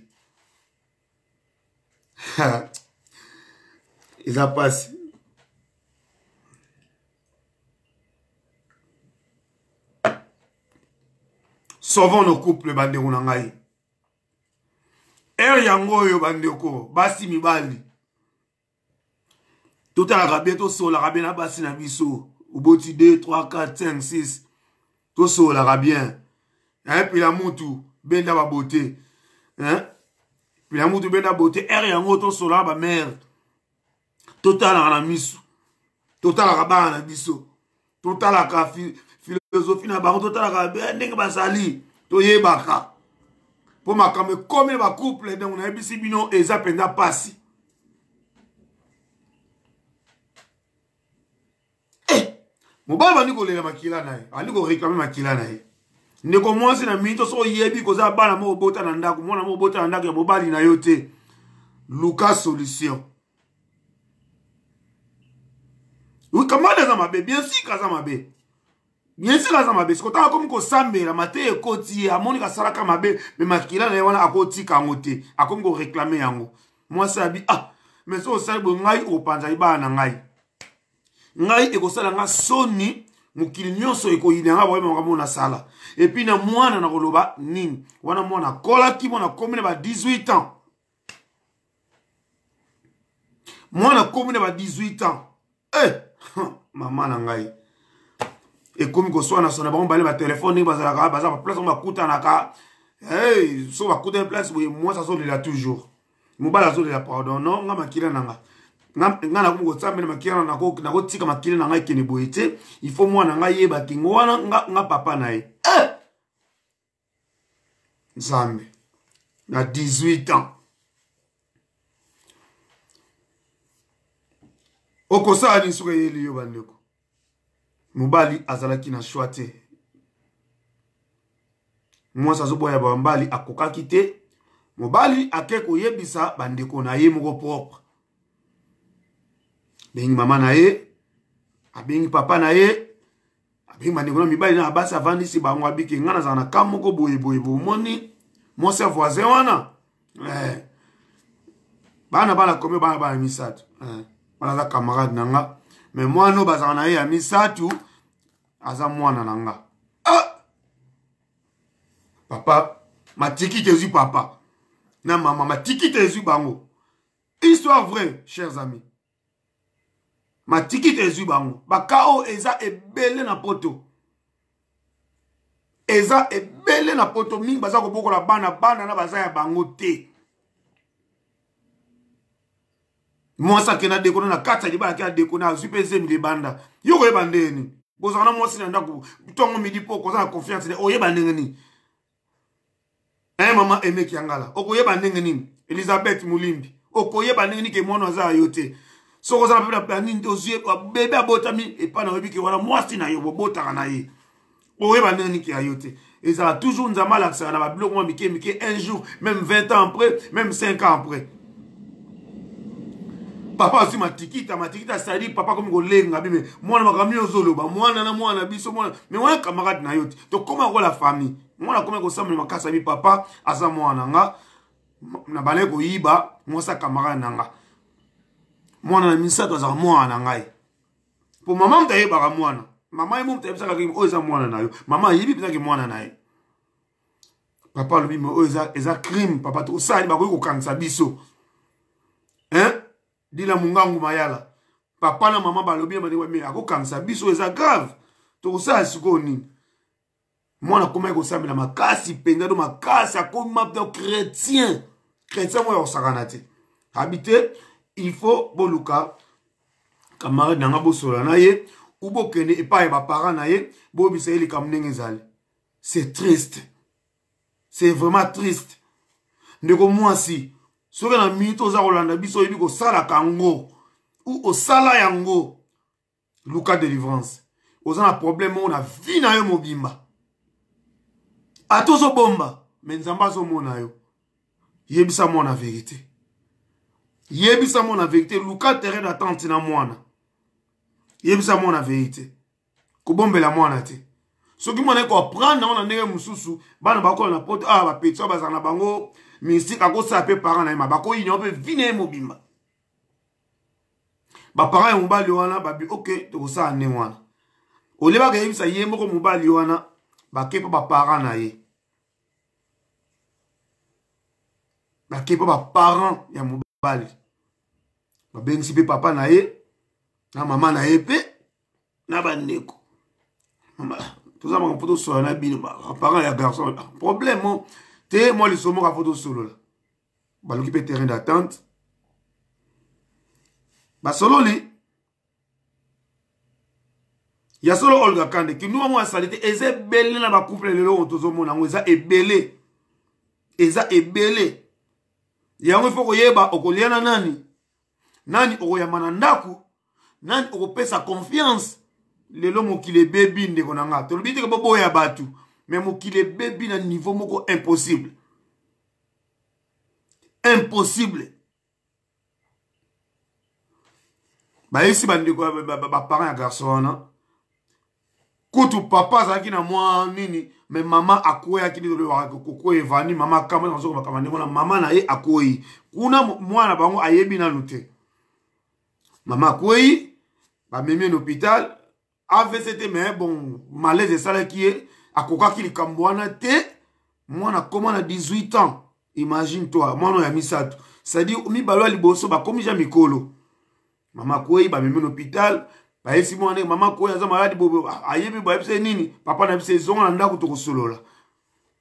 ils a passé sauvons nos couples bandeko na ngai yango yo bandeko basi mibali tout à la rabie to so la rabie na basi na biso uboti 2 3 4 5 6 to so la rabie puis la mutu benda ba beauté puis la mutu benda beauté yango to so la ba mère total na misu total la ba na biso total la ka philosophie na ba total la ba ndenge basali to yebaka pour ma comme ba couple donc na bisi bino eza penda pasi mobali bani ko lela makila nae ali ko réclamer makila nae ndeko mwasi na mito so yebi ko za bana mo bota na ndako mona mo bota na ndako ya mobali na yo te Lucas solution oui comment les amabe bien sûr kaza mabe bien sûr kaza mabe ko ta comme ko sambela mate ekoti amoni ka salaka mabe me makila na wana akoti kangote akomi ko réclamer yango moi ça bi mais so salbo ngai o panza ibana ngai ekosala nga soni mukili nyonso ekoyina nga boyema ngamona sala et puis na mwana na koloba nini wana mwana kola ki mwana komine ba 18 ans mwana komine ba 18 ans mama na ngai ekomi ko swana sona ba mbale ba telefone bazala ba place ba kuta na ka Hey, so va coûter un place, oui, moi ça sonne là toujours. Mobala sonne là pardon, non, nga makila nanga. Nga na ko tsa mena makila na ko tika makila nanga ikene boyete, il faut moi nanga yeba kingo wana nga papa na ye. Nzambe. Na 18 ans. Okosa ali suka yeli yo bandeko. Mobali azalaki na choite. Moi ça zo boya ba mbali akoka kite. Mobali akeko yebisa bandeko na ye moko propre. Bengi mama na ye, abengi papa na ye, abengi bandeko na mibali na abasa vandi si bango abiki ngana za na kamoko boye moni mon ser voisin wana. Bana komé bana misatu. Bana za camarade nanga. Mais moi no bazana na ye ya misatu aza mwana nanga. Papa, matiki tezu papa. Na maman, matiki tezu bango. Histoire vraie, chers amis. Matiki tezu bango. Bakao eza ebele na poto. Eza ebele na poto. Mingi baza koboko la bana na baza ya bango te. Mwasa kena dekona na kata jibana kena dekona azupeze mde banda. Yoko yebandeni. Bozana mwasi na ndaku. Tongo midi po koza na confiance. Oye bandeni. Maman aimé kiangala. Okoye bandenge nini? Elisabeth Mulimbi. Okoye bandenge nini ke mwana za yote. Soko za na pela nini ozie bébé abotami et pas na webi ke wana mwasi na yo botaka na ye. Okoye bandenge nini ke ayote. Et ça a toujours nzama la ça na ba bloko mwa mike un jour, même 20 ans après, même 5 ans après. Papa aussi matikita sadi papa comme golenga bime mwana makami ozolo ba mwana na mwana biso mwana mais wana camarade na yote. To comment ko la famille. Mwana kome ko samle makasa bi papa asa mwana nga na bale ko yiba mwasa camarade nanga. Mwana na misato za mwana ngai. Po mama mtayeba ka mwana. Mama yimo mtayebisa ka o eza mwana na yo. Mama yibi pita ke mwana na ye. Papa lobi mo o eza crime papa to sali ba ko kanisa biso. Dila mungangu mayala. Papa na mama balobi ma me ako kanisa biso eza grave. To sa siko nini. Mwana koma ko samela makasi penga do makasi akoma de chrétien moi osakana te habité il faut boluka camarade nanga bosola na ye ou bokene et pas ba parents na ye bo biseli kam nengezali. C'est triste, c'est vraiment triste. Ndeko mwasi soka na mito za kolanda biso yebi ko sala kango ou osala yango luka délivrance ozana problème on a vie na yo mobimba. Atozo bomba, mais nzamba zo mona yo. Yebisa mona vérité. Yebisa mona vérité, luka terrain d'attente na mwana. Yebisa mona vérité. Ko bombela mwana te. Soki mwana ko prendre na ndenge mususu, bana bakola na poto ba petso bazana bango, mystique akosa pe parents na ma bako inyo pe vine mobimba. Ba parents mobali wana babi OK, to sa ne wana. Oleba ga yebisa yembo ko mobali wana, ba kepa ba parents na ye. Qui pas parent ya mobali ba bengi pe papa na ye na mama na ye pe na bandeko mama tout ça ma photo solo na bino ba parent ya garçon problème te moi le somo ka photo solo là ba loki pe terrain d'attente ba solo li ya solo Olga Kande ki nous moi salité eze belé na ba couple lelo on tozo mona ngeza ebelé eza ebelé. Yango ifo koyeba okoliana nani okoyamana ndaku nani okopesa confiance lelo mokile bebi ndeko nanga tolobi te ko boya batu mais mokile bebi na niveau moko impossible ba esi bandeko ba parents ya garçon na kutu papa zaki na mwa nini mais maman akoya kili do ko evani mama kama na zoko makama ndeko na mama na ye akoyi kuna mwana bango ayebi na lute mama akoyi ba memi en hôpital AVCT mais bon malaise sala qui est akoka kili kambwana te mwana koma na 18 ans imagine toi mwana ya misatu ça dit mi balwa liboso ba komi ja mikolo mama akoyi ba memi en hôpital. Ba esi mwana mama ko ya za maladi bobo ayebi ba epse nini papa na epse zonga na ndako to kosolola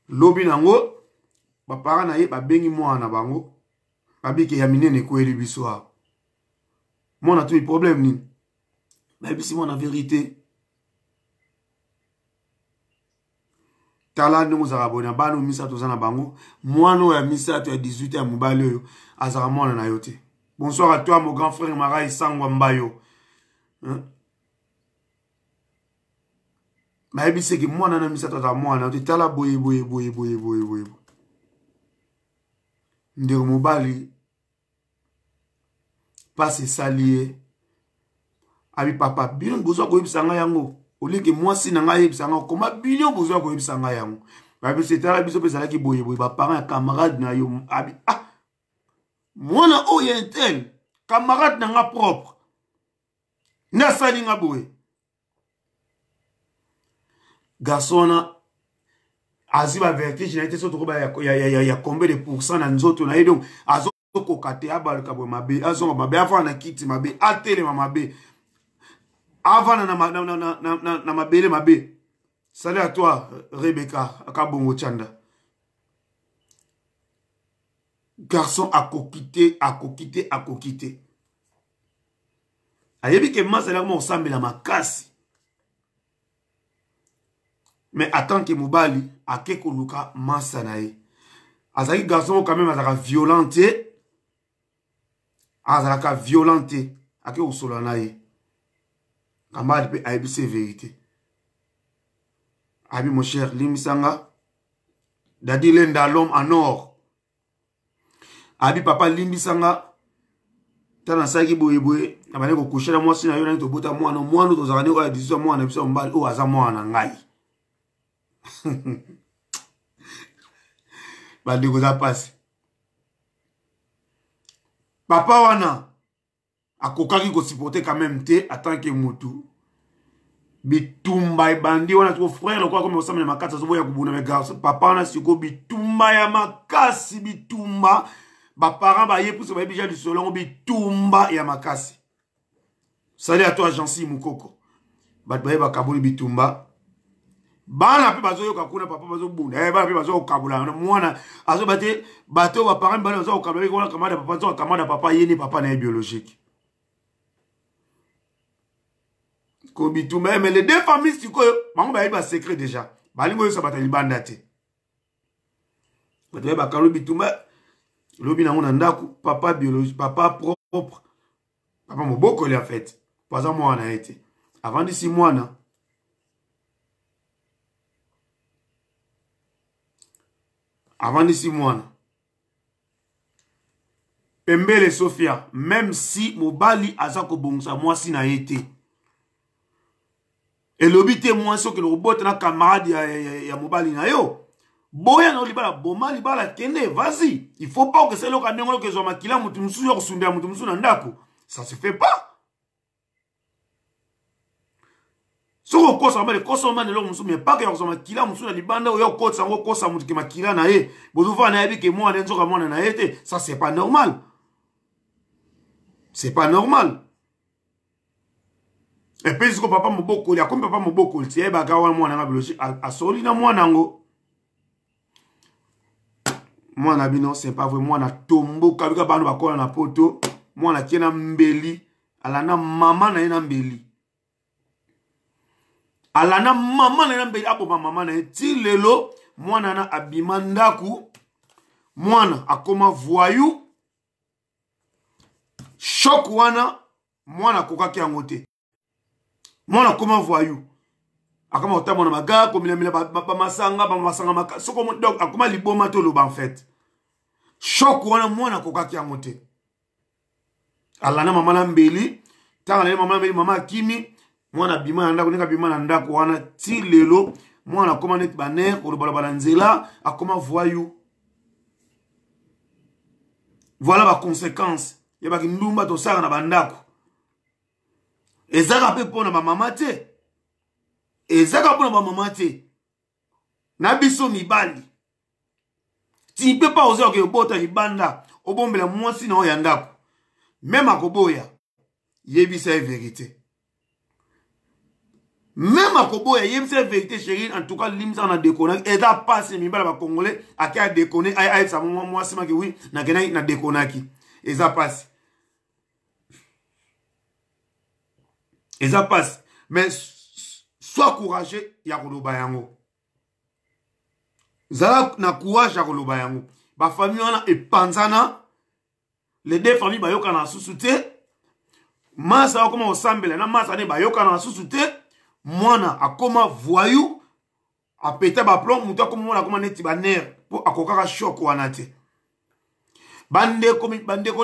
lobi nango ba parents na ye ba bengi mwana bango babiki ya minene ko eli biso mwana tu problème ni mais bisi mwana vérité tala ndongo za abona bano misa to zana bango mwana ya misa to ya 18 ya mobali oyo azaka mwana na yo te. Bonsoir à toi mon grand frère Marai Sangwa Mbayo. Ma ebise ki mwana na misa to za mwana te tala boye ndeko mobali passe salier abi papa bino bozo ko yebisanga yango oleke mwasi na ngai yebisanga koma bino bozo ko yebisanga yango ba bi setala biso pesa ki boye ba parents camarade na yo abi mwana oyentel camarade na nga propre na sali nga boye garçon aziba vertige na ite so to ba ya combien de pourcent na nzoto na ye donc azo ko kate abalka bo mabe azo mabe avant na kiti mabe atele mabe avant na mabele mabe. Salut à toi Rebecca Akabongo Chanda. Garçon a coquité. Ayebi ke masa la mo sambela makasi. Mais attends que mobali akeko luka masa na ye. Azaki garçon quand même azaka violenté. Azaka violenté. Akeko solo na ye. Kamadi pe ayebi c'est vérité. Abi mon cher Limisanga. Dadi lenda l'homme en or. Abi papa Limisanga. Tana saki boye. Abane ko kushela mwasi na yo na to bota mwana to zakane o ya 18 mwana biso mbali o aza mwana ngai. Bandi ko za passe. Papa wana akokaki ko supporter quand même te en tant que mutu. Bitumba e bandi wana tuko frère lokwa comme osama na makata zo boya kubuna me garçon papa wana siko bitumba ya makasi bitumba ba parents ba ye pousse ba bija du solon bitumba ya makasi. Salut à toi Jansi Mukoko. Ba ba kabuli bitumba. Bana pe bazo yoka kuna papa bazo bunda. Bana pe bazo kabula mwana azo bate bato ba parents bana bazo kabula ko kamada papa zo kamada papa yeni papa na biologique. Mais les deux familles, c'est quoi? Maman va être secret déjà. Balingo ça va te libandate. Bato ba kalo bituma. Lobi na ngona ndaku papa biologique, papa propre. Papa moboko li en fait. Pas à moi on a été. Avant d'ici mois na. Avant d'ici mois na. Pembele Sofia, même si mobali azako bongsa moi si na été. Et l'obité moi so que le robot na camarade ya mobali na yo. Boya na libala boma libala kende vas-y. Il faut pas que c'est le kanengolo que zo makila mutu musu yo kusundya mutu musu na ndako. Ça se fait pas. So ko ça ba le kosoma de lo musu mais pas que yo zo makila musu na libanda yo ko tsango ko sa mutu ki makila na ye. Bozo va na yebi ke moi na nzoka mona na yete. Ça c'est pas normal. C'est pas normal. Et puis, si papa moboko, il y a comme papa moboko, il y a un bagawa moi na biologie, a soli na moi nango. Moi na bino, c'est pas vrai, moi na tombo, kabika bano bakola na poto, moi na kiena mbeli, alana mama na yena mbeli. Alana mama na yena mbeli, apo mama na yeti lelo, moi na abimandaku, moi na akoma voyou, choc wana, moi na kokaki angote. Moi, comment voyou? Akama otamo na maga, comme il a mis la masanga maka. So comme donc, akoma liboma to loba en fait. Choc wana moi na koka ki amote. Alana mama na mbeli, tanga na mama mbeli mama kimi, moi na bima na ndako nika bima na ndako wana ti lelo, moi na koma net baner ko loba la nzela, akoma voyou. Voilà la conséquence. Yaba ki ndumba to sara na bandako. Ezaka pe pona ba mama te. Ezaka pona ba mama te. Na biso mibali. Tu ne peux pas oser que obota libanda obombela mwasi na oya ndako. Même akoboya. Yebi sa vérité. Même à Kobo, il y a une vérité chérie, en tout cas, l'imsa na déconné, et ça passe, mais pas congolais, à qui a déconné, aïe, ça, moi, c'est moi qui oui, na déconné qui. Et ça passe. Et ça passe. Mais, sois courageux, ya koloba yango. Zala na courage ya koloba yango. Ba famille wana e panzana. Les deux familles ba yoka na susute. Masa akoma osambela na masa ne ba yoka na susute. Mwana akoma voyou. A pété ba plomb muta comme mwana akoma neti ba nerf pour akokaka choc wana te. Bande koni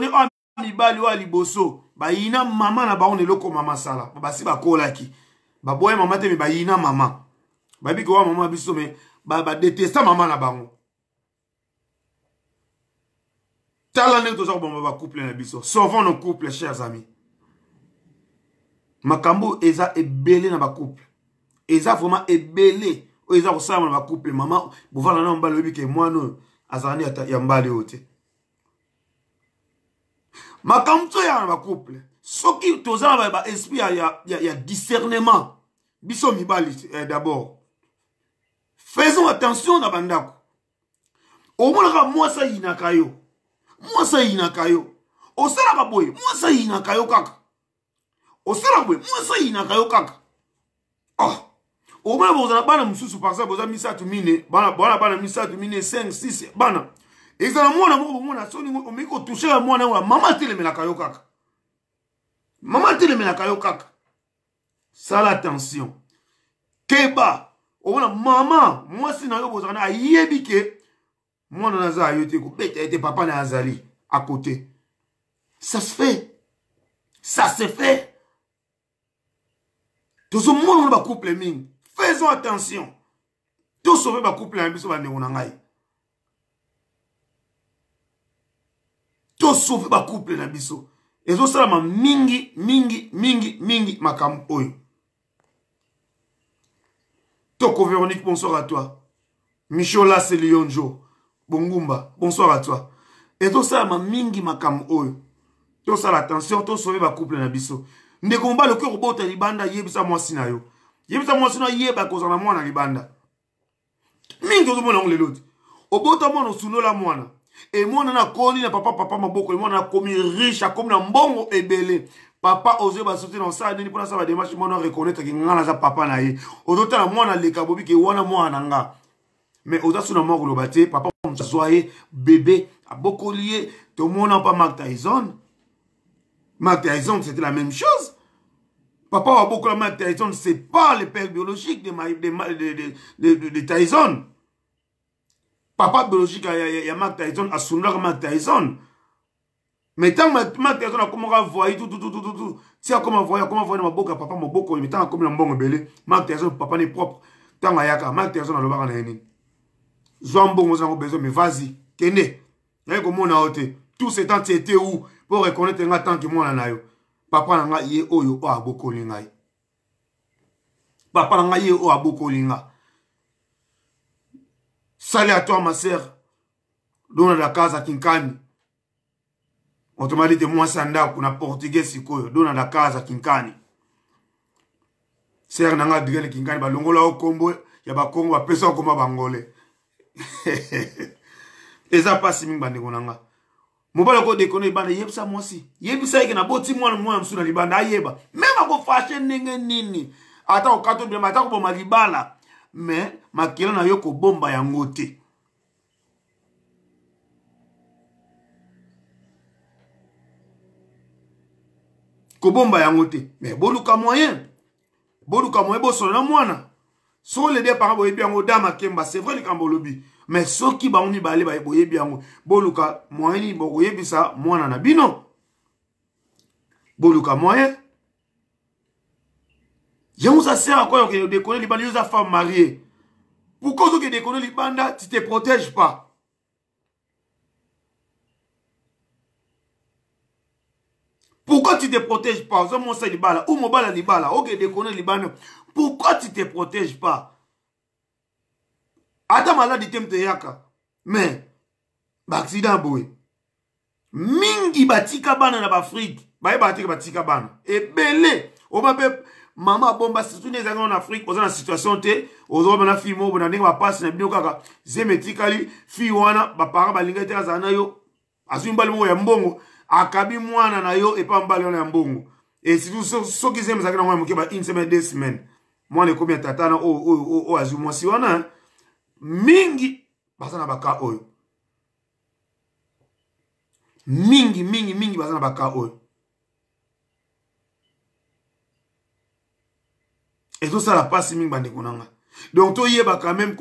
o mibali wa liboso. Ba yina mama na ba on eloko mama sala. Ba si ba kolaki. Ba boye mama te me ba yina mama. Ba bi ko wa mama biso me ba détesta mama na bango. Talane toujours bon ba couple na biso. Sauvons nos couples chers amis. Makambo eza ebele na ba couple. Eza vraiment ebele. O eza ko sama na ba couple mama bovana na mbalo bi ke mwana azani ya mbali ote. Makambo ya na ba couple. Soki tozana ba esprit ya discernement. Biso mibali d'abord. Faisons attention na bandako. Omonaka mwasa inakayo. Mwasa inakayo. Osala boy, mwasa inakayo kaka. Osala boy, mwasa inakayo kaka. Oh. Omona bozana bana mususu par ça boza misatu mine, bana misatu mine 5 6 bana. Ezala mwana moko mwana soni omiko toucher mwana wa mama telemela kayo kaka. Mama telemela kayo kaka. Sala attention. Keba Omona mama, moi si na yo bozana ayebi ke mwana naza ayote ko beta ete papa na azali à côté. Ça se fait. Ça se fait. Tout ce monde va couple ming. Faisons attention. Tout sauver va couple un biso ba ngai. Tout sauver va couple na biso. Ezo sala mingi makam oyo. Toko Véronique, bonsoir à toi. Michola Selionjo, Bongumba, bonsoir à toi. Et tout ça, ma mingi makam oyo. Tout ça, l'attention, tout sauver ma couple na biso. Nde komba le cœur au bota libanda yebisa moi sinayo. Yebisa moi sinayo yeba kozana moi na libanda. Mingi ozo mona ngole loti. Au bota moi no suno la mwana. Et moi na koli na papa maboko, moi na komi riche, comme na mbongo ebele. Papa ose ba sauter dans ça nini pour ça va démarche moi non reconnaître que ngana za papa na ye odota moi na leka bobi ke wana moi na nga mais oza suna mo ko bate papa mzazoye bébé abokolié to mona pas Mark Tyson c'était la même chose. Papa wa bokola Mark Tyson c'est pas le père biologique de Tyson. Papa biologique ya Mark Tyson asundra Mark Tyson. Mais tant que Mark Tyson a commencé voir tout. Si a commencé voir ma boca, papa mon boko, mais tant comme un bon belé, Mark Tyson, papa n'est propre. Tant que yaka, Mark Tyson a le bar en haine. Zombo, nous avons besoin, mais vas-y, kene. Y'a comme on a ôté. Tout ce temps, c'était où pour reconnaître un temps que moi en a eu. Papa n'a yé oyo o a boko lingai. Papa n'a yé o a boko linga. Salut à toi, ma sœur. Dona la casa Kinkani. On te m'a dit de moi sanda kuna portugais sikoyo dona la casa Kinkani. Ser nanga digele Kinkani ba longola o kombo ya ba kongo ba pesa ko ma bangole. Eza pasi mingi bande konanga. Mobala ko déconner bande yebisa moi si. Yebisa yeke na boti mwana msuna libanda ayeba. Même ko fashion nenge nini. Ata o kato bien ata ko boma libala. Mais makila na yo ko bomba yango te. Kobomba yangote mais boluka moyen boso na mwana so les deux parents boyebi yango dama kemba c'est vrai le kambolobi mais soki ba oni bale ba boyebi yango boluka moyen boyebisa mwana na bino boluka moyen yango ça sert à quoi que déconner libanda yo za femme mariée pourquoi que déconner libanda tu te protèges pas. Pourquoi tu te protèges pas? Ou mobala libala. Ok, déconner libano. Pourquoi tu te protèges pas? Attends, malade de yaka. Mais, accident boy. Mingi batika bana na Afrique. Baye batika batika bana. Et belé. maman bomba surtout les en Afrique aux en situation té aux hommes na fille mo na ndenge passe na bino kaka zemetikali fille wana ba parents balinga te azana yo azwi mbali mo ya mbongo akabi mwana na yo et pas mbali ya mbongo et si tout ce qui aiment ça na mwa ba une semaine 2 semaines mwana combien tata na o azwi mo si wana mingi bazana baka oyo mingi bazana baka oyo. Et tout ça la passe mingi bande konanga. Donc to yeba quand même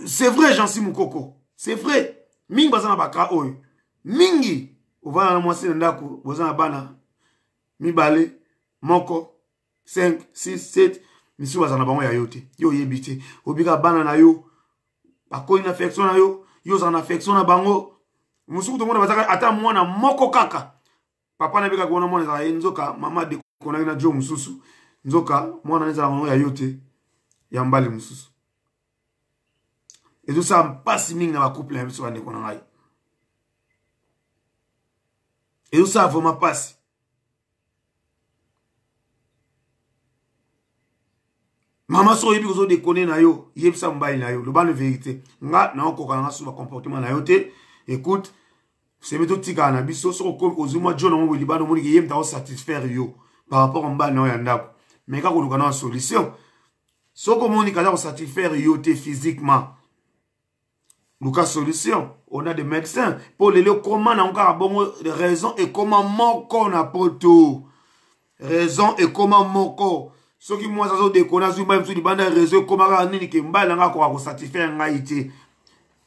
c'est vrai Jean-Si Moukoko. C'est vrai. Mingi bazana baka oyo. Mingi ovana na mwasi ndako bozana bana mibale moko 5 6 7 misi bazana bango ya yote. Yo yebite. Obika bana na yo. Bako ina affection na yo. Yo zana affection na bango. Musuku to mona bazaka ata mwana moko kaka. Papa na bika kuona mwana za nzoka mama de kona na jo mususu nzoka mwana neza ngo ya yote ya mbali mususu et tout ça passe mingi na ba couple na biso bande kona ngai et tout ça vraiment passe mama so yebi ko de kone na yo yebisa mbali na yo le ban vérité nga na ko kana su ba comportement na yote écoute c'est méthode tika na biso so ko ozuma jo na mo libano mo ni yemta o satisfaire yo par rapport à mbali na yandako mais quand on a une solution so comment on peut satisfaire yote physiquement Lucas solution on a des médecins pour les comment on a bon raison et comment mon corps n'a pas tout raison et comment mon corps ce qui moi ça de connaître sur même sur les bandes raison comment nini ke mbali nga ko satisfaire ngaité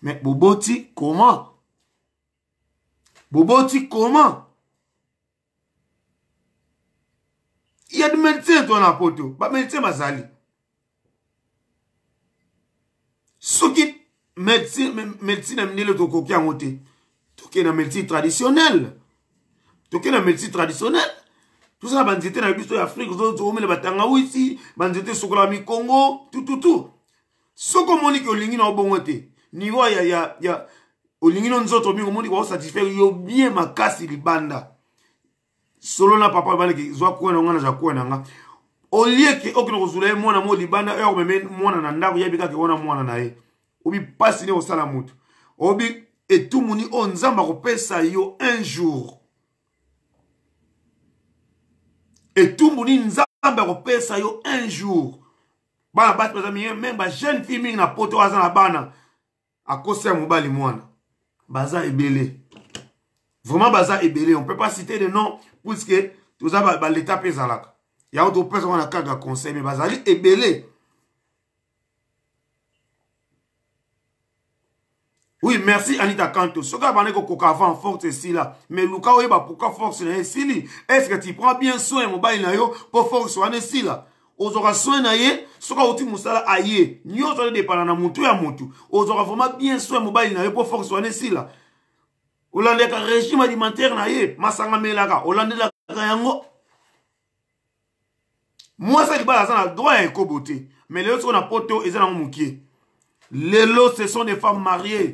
mais boboti comment il y a des médecins dans la poto. Pas médecin mazali. Ce qui médecine amène le toko qui a monté. Toké na médecine traditionnelle. Tout ça bandité na biso Afrique, aux hommes les batanga ici, bandité sokola mi Congo, tout. Ce que moni que lingi na bongote. Niveau ya olingi no nzoto mi moni ko satisfaire yo bien makasi libanda. Solo na papa bana ki zwa kwena ngana za kwena nga olie ke okino kozula mwana mo libanda e omeme mwana na ndako yebika ke wona mwana na ye obi pasi ne osala mutu obi etumuni onzamba ko pesa yo un jour etumuni nzamba ko pesa yo un jour bana basi pesa mi même ba jeune fille na poto azana bana akosa mobali mwana baza ebele vraiment baza ebele on peut pas citer de nom puisque tout ça va l'état pesalaka ya auto personne na kaga conseil mais bazali ebele oui merci Anita Kanto soka bane ko koka avant force ici là mais Luka oyeba pourquoi force na ici est-ce que tu prends bien soin mobile na yo pour force wana ici là ozora soin na ye soka oti musala aye nyoto dépendant na mutu ya mutu ozora vraiment bien soin mobile na yo pour force wana ici là Olande ka régime alimentaire na ye masanga melaka Olande la yango moi ça libala ça na droit ya ekoboté mais les autres on a poto ezana mukie lelo ce sont des femmes mariées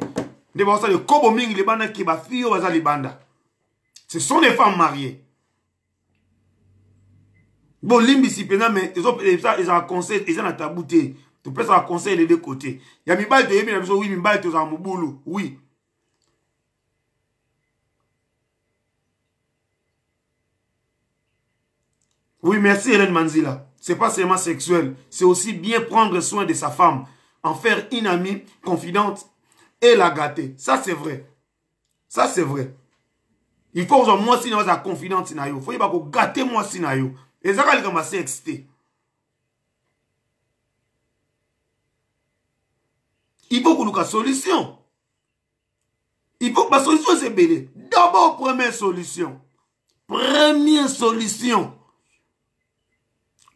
de ça de kobo mingi les bana ki ba fille baza libanda ce sont des femmes mariées bon limbi si pena mais ils ont conseil ils ont na tabouté tu peux ça conseil les deux côtés ya mibali to yemi na biso oui mibali to za mubulu oui. Oui, merci Hélène Manzila. C'est pas seulement sexuel, c'est aussi bien prendre soin de sa femme, en faire une amie confidente et la gâter. Ça, c'est vrai. Ça, c'est vrai. Il faut que moi, si nous avons confidente, il faut que gâter moi, si nous avons. Et ça, c'est comme ça, excité. Il faut que nous ayons une solution. Il faut que la solution, c'est belle. D'abord, première solution.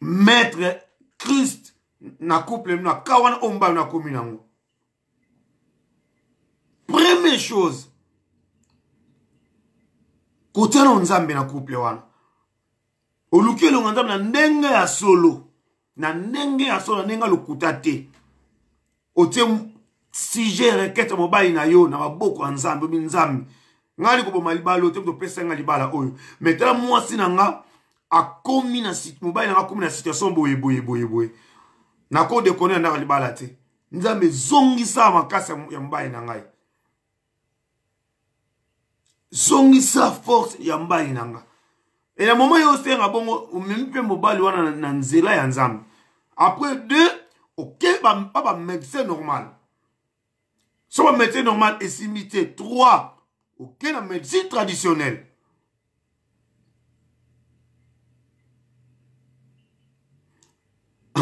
Mettre Christ na couple na kawana omba na kominango. Première chose. Kotana onzambe na couple wana. Oluki lo nzambe na ndenge ya solo. Na ndenge ya solo ndenge lokuta te. Ote sujet requête mobile na yo na maboko nzambe bi nzambe. Ngali ko bomali balo te to pesa ngali bala oyo. Metala mwasi na nga a commis na situation boye. Na ko de connaître na libala te. Nzambe zongisa makasa ya mbaye na ngai. Zongisa force ya mbaye na ngai. Et à un moment yo se ngabongo même pe mobali wana na nzela ya nzambe. Après deux, OK, pas médecin normal. Soit médecin normal et simité. 3, OK, la médecine traditionnelle.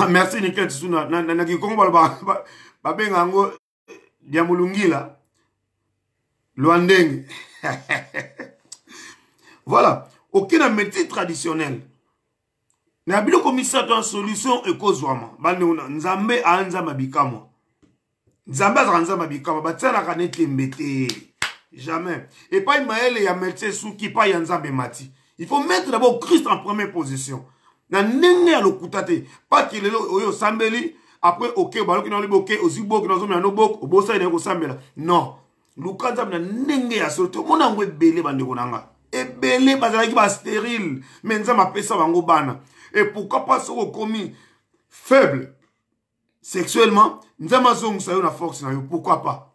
Merci Nikel Tsuna. Na kikongo ba bengango diamulungila. Luandeng. Voilà. Aucune médecine traditionnelle. Na bilo komisa to solution ekozwama. Bande nzambe anza mabikamo. Nzambe anza mabikamo batsala kanete mbete. Jamais. Et pas Maël ya médecin sou qui pas nzambe mati. Il faut mettre d'abord Christ en première position. Na nenge ya lokutate. Pas qu'il est oyo sambeli après OK baloki na liboke ozibok na zomi na nobok obosa ina ko sambela. Non. Lukanza na nenge ya soto mona ngwe belé bande konanga. Ebele bazalaki ba stérile mais nzama pesa bango bana. Et pourquoi pas se commis faible sexuellement nzama zongsa yo na force na yo, pourquoi pas?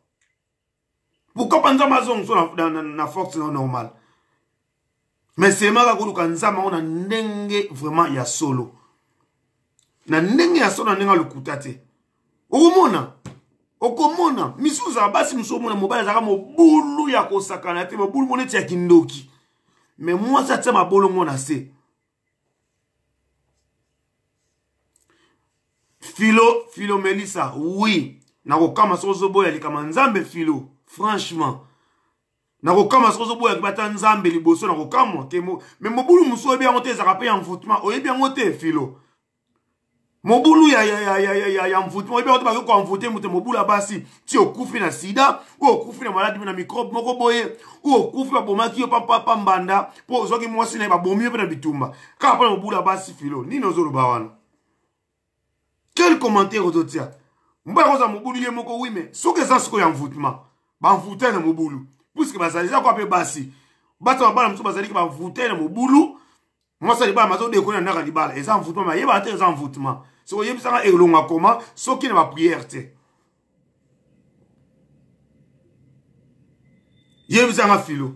Pourquoi pas nzama zongsa na force na normal? Mais c'est maka kuluka nzama on a ndenge vraiment ya solo. Na ndenge ya solo ndenge lukutate. Okomona misuza basi musomona mobile zaka mobulu ya kosakana te mobulu moneti ya kindoki. Mais moi ça tsama bolongo na se. Philo Melissa, oui. Nakokama sozo boya likama nzambe Philo. Franchement. Nakokama sozo boya kibata nzambe liboso nakokama. Mais mobulu muso ebi angote zakape ya mfoutement. Oyebi angote Philo. Mobulu ya mfoutement. Oyebi angote bako mfouté mute mobulu abasi. Ti okufi na sida. Ou okufi na maladie na microbe. Moko boye. Ou okufi na bomaki yo papa mbanda. Po ozoki mwasi na bomi yo na bitumba. Kapa na mobulu abasi Philo. Nino zolo bawana. Quel commentaire autotia? Mbaya koza mobulu ye moko oui mais soke za siko ya mvoutement. Ba mvouté na mobulu. Puisque bazali za ko ape basi. Bata mabala mso bazali ki ba mvouté na mobulu. Moi ça liba mazo de ko na naka libala. Eza mvoutement ma yeba te za mvoutement. So yebisa nga elonga koma soki na ba prière te. Yebisa nga Philo.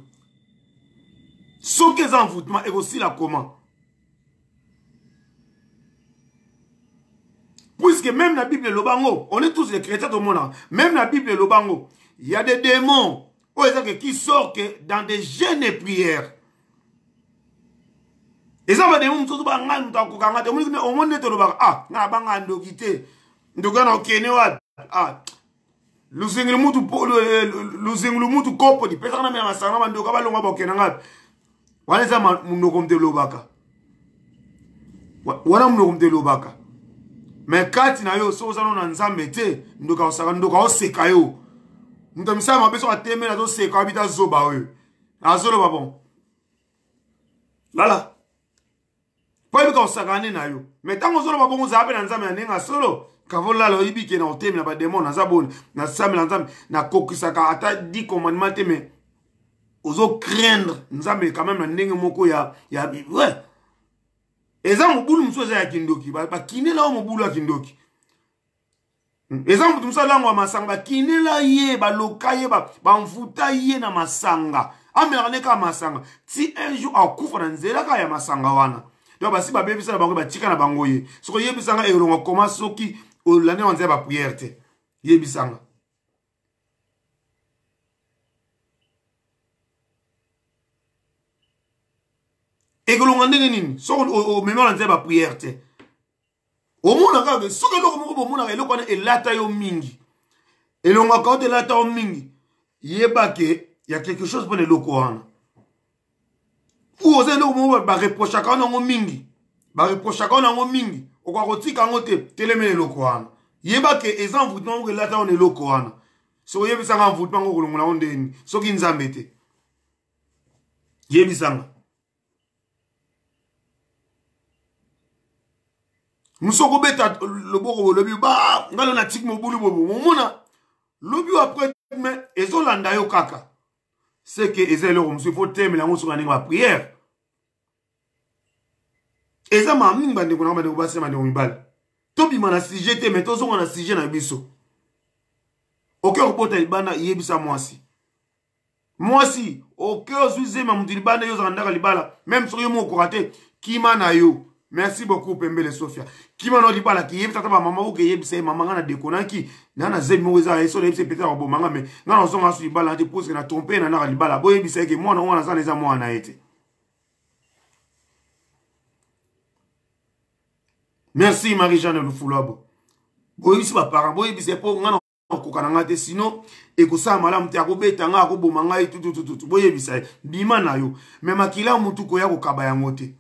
Soki za mvoutement et aussi la comment. Puisque même la Bible Lobango, on est tous les chrétiens au monde, même la Bible Lobango, il y a des démons qui sortent dans des jeûnes et prières. Et ça va des démons qui sont dans au monde de Lobango. Ah, na banga ndokite, ndokana okenewa. Ah, luzinglu mutu kopo di pesa na mema sana mandoka balonga bokenanga. Wale za munokomte Lobaka. Wana munokomte Lobaka. Mais kati na yo so zano na nzambe te ndoka oseka yo ndo misama mabeso atemela zo seka bita zoba yo azolo babon lala po bika osakane na yo mais tango zolo babon zabe na nzambe na nenga solo kavola lo ibike na otemela ba demon na zaboni na samela nzambe na kokisaka ata 10 commandements te mais ozo craindre nzambe quand même na ndenge moko ya ouais. Eza mobulu msoza ya kindoki ba kinela o mobulu ya kindoki. Eza mobulu msoza lango masanga kinela ye ba loka ye ba mfuta ye na masanga. Amela neka masanga. Si un jour akufa na nzela ka ya masanga wana. Donc ba si ba bebisa bango ba tika na bango ye. Soko yebisanga elonga koma soki o lane wanze ba prière te. Yebisanga. Et que l'on a dit, au mémoire de la prière, au monde a regardé, ce que l'on a regardé, et l'ata yo mingi. Et l'on a regardé l'ata yo mingi. Il y a quelque chose pour les locaux. Ou osez l'eau, bah reproche à quand on mingi. Bah reproche à quand on mingi. Au quoi roti quand on te télémé les locaux. Il y a que les envoûtements que l'ata on est locaux. So y a bisa envoûtement que l'on a on déni. So qui nous a metté. Y a bisa. Musoko beta le boko le ba ngalo na tik mobulu bobo mona lobi après mais ezolanda yo kaka c'est que ezelo musu faut thème la musu ngani ba prière eza mamingi bandeko na bandeko basi bandeko mibali tobima na sujet te mais tozonga na sujet na biso oke okopota libanda yebisa mwasi oke ozwizema mutu libanda yo ozaka ndaka libala même soki yo moko te kima na yo. Merci beaucoup Pembele Sophia. Kima no libala ki yebisa ta ba mama oke yebisa mama nga na dekonaki na zemi mo eza eso yebisa peut-être obo manga mais nga na zonga su libala te pose na tromper na libala bo yebisa ke mwana wana sana eza mwana ete. Merci Marie-Jeanne Lufulabo. Bo yebisa ba parents bo yebisa po nga na kokana nga te sinon ekosala malamu te akobeta nga akoboma nga tutututu bo yebisa bima na yo mais makila mutu ko ya kokaba yango te.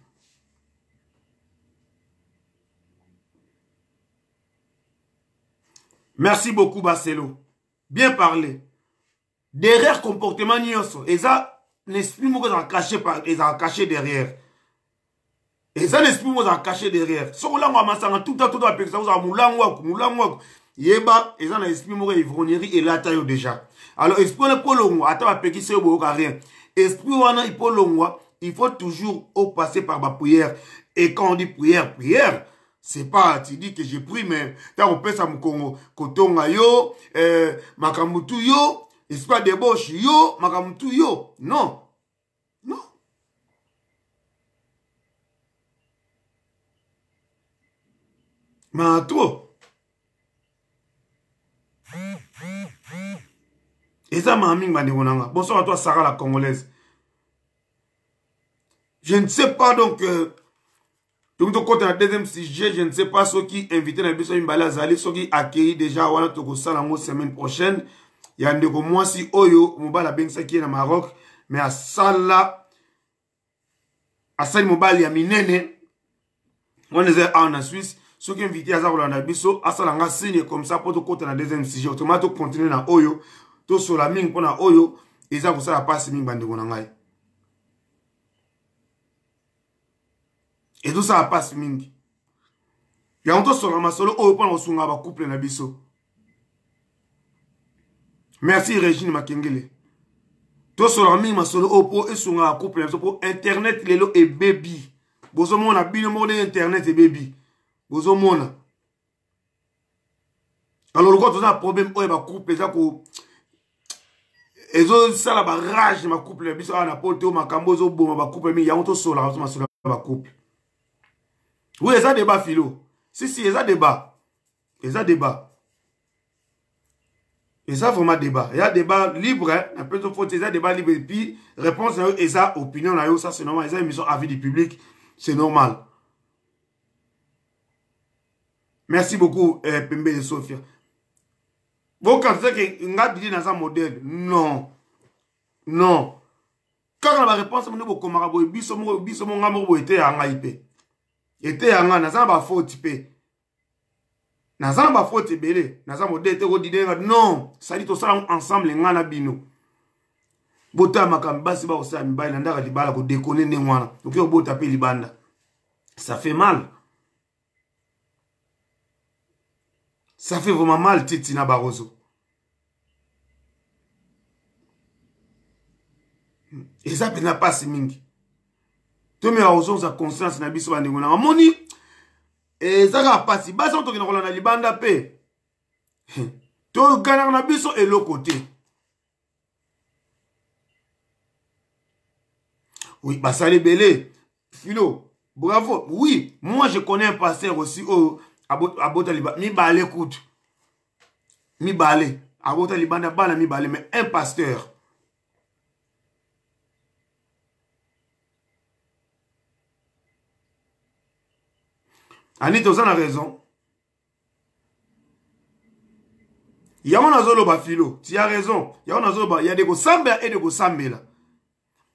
Merci beaucoup, Barcelo. Bien parlé. Derrière comportement nyoso, eza l'esprit moko za caché derrière. Eza l'esprit moko za caché derrière. So lango amasanga tout à pekisa za mulango yeba eza na esprit moko ivrognerie et lata yo déjà. Alors esprit le polongo ata ba pekisa yo boka rien. Esprit wana ipolongwa, il faut toujours passer par ma prière et quand on dit prière c'est pas, tu dis que j'ai pris, mais t'as repéré ça moukongo, kotonga yo, makamutu yo, espoir débauche yo, makamutu yo. Non. Non. Mais trop. Et ça m'a mis ma bonsoir à toi, Sarah la Congolaise. Je ne sais pas donc. Donc, quand on a deuxième sujet, je ne sais pas ceux qui invitent dans le biso Mbala Zali, ceux qui accueillent déjà, voilà, toko salango semaine prochaine. Il y a un de moi si Oyo, Mbala Bengsa qui est au Maroc, mais à Sala, à Sali Mbala, il y a Minene, on est en Suisse, ceux qui invitent à Zara dans le biso, à Salanga signe comme ça pour tout dans le deuxième sujet. Autrement, tout continuer dans Oyo, tout sur la mine pour la Oyo, et ça, vous savez pas si mine bande de et tout ça passe mingi. Ya onto sur la masolo o pa osunga ba couple na biso. Merci Régine Makengele. To sur la mingi masolo o po esunga couple na biso pour internet lelo et baby. Bozo mona bino mo internet et baby. Bozo mona. Alors quand on a un problème o ba couple za ko ezo sala ba rage ma couple na biso ana pote o makambo zo boma ba couple mi ya onto sur la masolo ba couple. Oui, il y a débat, Philo. Si, il y a débat. Il y a débat. Il y a vraiment débat. Il y a débat libre, hein. Un peu de faute, il y a débat libre. Et puis, réponse, il y a opinion, ça c'est normal. Il y a une émission avis du public, c'est normal. Merci beaucoup, Pembe de Sophia. Vous pensez que vous avez dit dans un modèle? Non. Non. Quand on a la réponse, on a dit que biso mo était en IP. Était en a naza ba faute pe. Naza ba faute belé, naza modèle te rodide non, ça dit tout ça ensemble ngana bino. Bota makambasi ba osa mibali na ndaka libala ko déconner ne wana. Donc yo bota pe libanda. Ça fait mal. Ça fait vraiment mal Titina Barroso. Et ça n'a pas si mingi. Tout me a sa conscience na biso bandeko na moni et ça va passer bas on to na libanda pe to gana na biso et l'autre côté. Oui, bah ça les belé. Philo, bravo. Oui, moi je connais un pasteur aussi au abota libanda mi balé écoute. Mi balé abota libanda bala mi balé mais un pasteur. Anito, ça a raison. Il y a un azolo bafilo. Tu as raison. Il y a un azolo. Il y a des gosambela et des gosambela.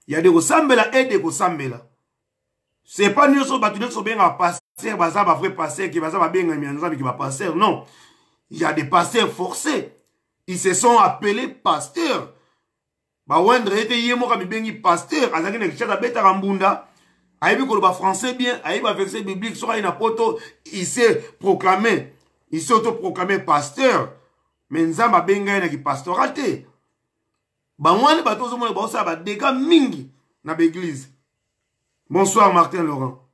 Il y a des gosambela et des gosambela. C'est pas nous sommes battus sur bien à passer. Baza va vrai passer qui va ça va bien qui va passer. Non. Il y a des pasteurs forcés. Ils se sont appelés pasteurs. Ba wendre était yemo comme bien pasteur. Azaki ne chata beta rambunda. Aïbi Koloba français bien, Aïbi verset biblique, soit une apoto, il s'est proclamé, il s'est auto-proclamé pasteur, mais Nzamba benga na ki pastoralité. Ba mwane bato zo mwana ba osa ba dégâts mingi na l'église. Bonsoir Martin Laurent.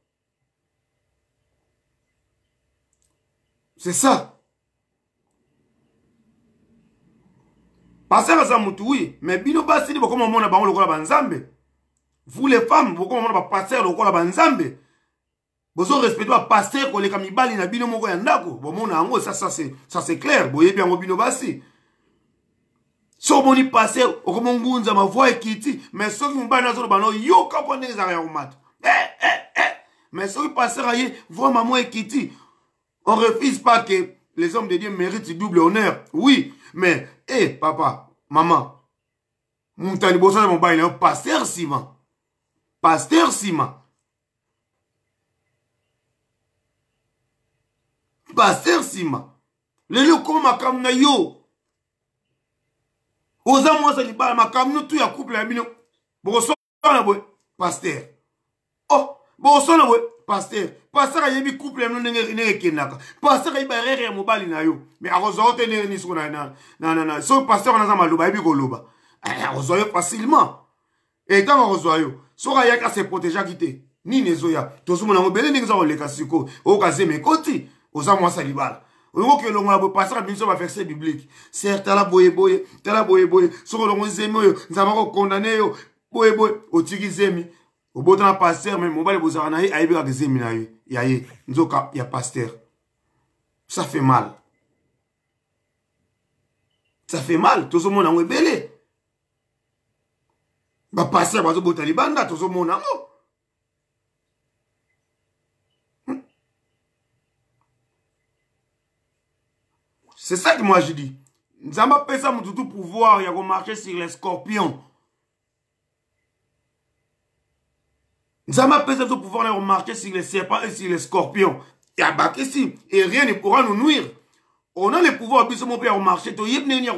C'est ça. Pasteur Zamutu, oui. Mais bino basi, vous comment on a bango lokola banzambe. Vous les femmes, vous comment on a pasteur lokola banzambe. Vous avez respecté le pasteur pour les kamibali na bino moko yandako. Bon mon ango ça c'est clair. Vous voyez bien bino basi. So boni pasteur okomo ngunza ma voix ekiti, mais ceux qui m'bana nazo bano yo kapone ezaya umat. Mais ceux qui pasteur aye voix maman ekiti. On refuse pas que les hommes de Dieu méritent double honneur. Oui, mais papa, maman. Mon talibosa de mon bail pasteur Simon. Pasteur Simon. Pasteur Sima. Les locaux makam na yo. Oza moi sa libala makam no tout ya couple ya bino. Boso na boy pasteur. Oh, boso na boy pasteur. Pasteur ayebi couple ya no nenge kenaka. Pasteur ayebi rere ya mobali na yo. Mais akozo otene ni soko na. So pasteur na za maloba yebi koloba. Akozo yo facilement. Et tant akozo yo, so ka yaka se protéger kité. Ni nezoya. Tozo mona ngobele ninga za oleka siko. O kazeme koti. Oza moi sa libala. On que l'on a passé à va verset biblique. Certes, la boye. Sur l'on zemi, nous avons condamné boye. Au tiki zemi. Au bout d'un pasteur, même mobile bozaranaï, aïe bien zemi na yu. Yaye, nzoka, ya pasteur. Ça fait mal. Ça fait mal. Tout le monde a belé. Ba pasteur, bazo botalibanda, tout le monde a C'est ça que moi je dis. Nous avons pas ça tout pouvoir, il y a marcher sur les scorpions. Nous avons pas ça tout pouvoir, il y a marcher sur les serpents et sur les scorpions. Il y a pas ici. Et rien ne pourra nous nuire. On a le pouvoir, puis mon père marcher. Tu y es venu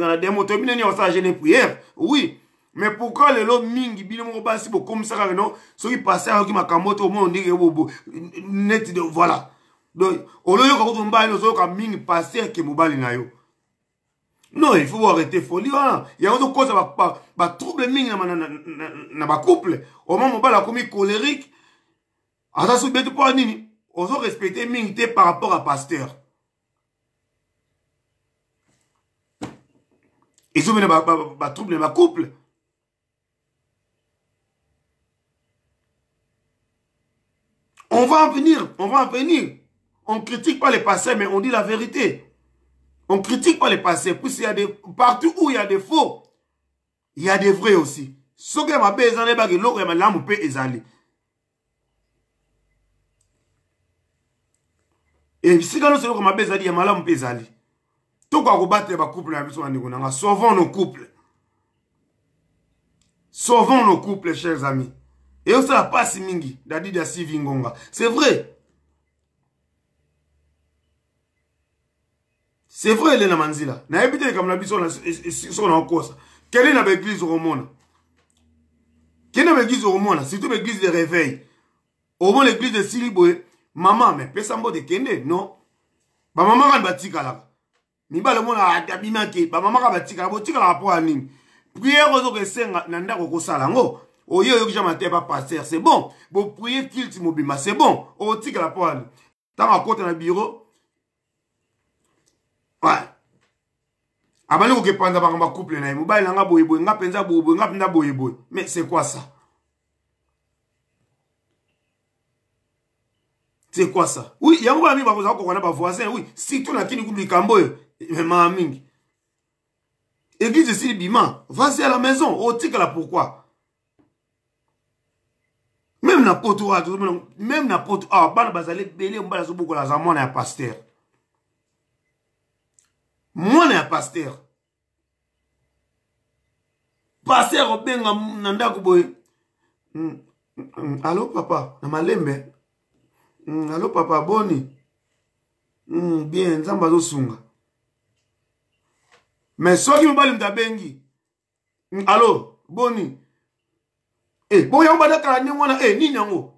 à des motos, tu es venu prière. Oui. Mais pourquoi les lots mingi, bino mo basi bo comme ça, non? Ceux qui passent à qui m'a kamoto au monde, on dit que net de voilà. Donc, au lieu de mobile, nous avons mis passer que mobile na yo. Non, il faut arrêter folie. Il y a autre cause à trouble ming na ba couple. Au moment mobile a commis colérique. À ça, c'est pas nini. On doit respecter ming par rapport à pasteur. Ils ont mis ba trouble ma couple. On va en venir. On critique pas les passés, mais on dit la vérité. On critique pas les passés. Puis il y a des partout où il y a des faux, il y a des vrais aussi. Ce que m'a besoin de baguer l'eau, il m'a l'âme peut ezali. Et si quand nous sommes m'a besoin de dire l'âme peut ezali. Tout quoi combattre les couples la besoin de nous. Sauvons nos couples. Sauvons nos couples, chers amis. Et on ça passe mingi. Dadi da Sivingonga. C'est vrai. C'est vrai, Elena Manzila. Na habité comme la biso sur la cause. Quelle est l'église au monde? Quelle est l'église au monde? Surtout l'église de réveil. Au moins l'église de Siliboé. Maman, mais pesambo de Kende, non? Ba maman kan batika la. Ni ba le monde a abimaki. Ba maman kan batika, botika la rapport à ning. Prière aux autres senga nanda ko sala ngo. Oyo yo jamate pas passer, c'est bon. Bo prier kilt mobima, c'est bon. O tika la rapport. Tant à côté na bureau. Ouais. Abali ko panda ba couple na mobile nga boyeboy nga penza boyeboy nga penda boyeboy. Mais c'est quoi ça? C'est quoi ça? Oui, il y a un ami qui va voisin, oui. Si tu n'as qu'une coupe de camboy, mais ma mingi. Église de Silibima, vas-y à la maison, au tic là pourquoi? Même n'importe où, même n'importe où, ah, ban bazale belé, on va la soubouk la zamon à pasteur. Moi, n'est un pasteur. Pasteur, au benga, nanda kuboy. Allô, papa, na malembe. Allô, papa, boni. Bien, nzamba zo sunga. Mais soit qui me parle de bengi. Allô, boni. Bon, y'a un bada kala ni wana, ni nango.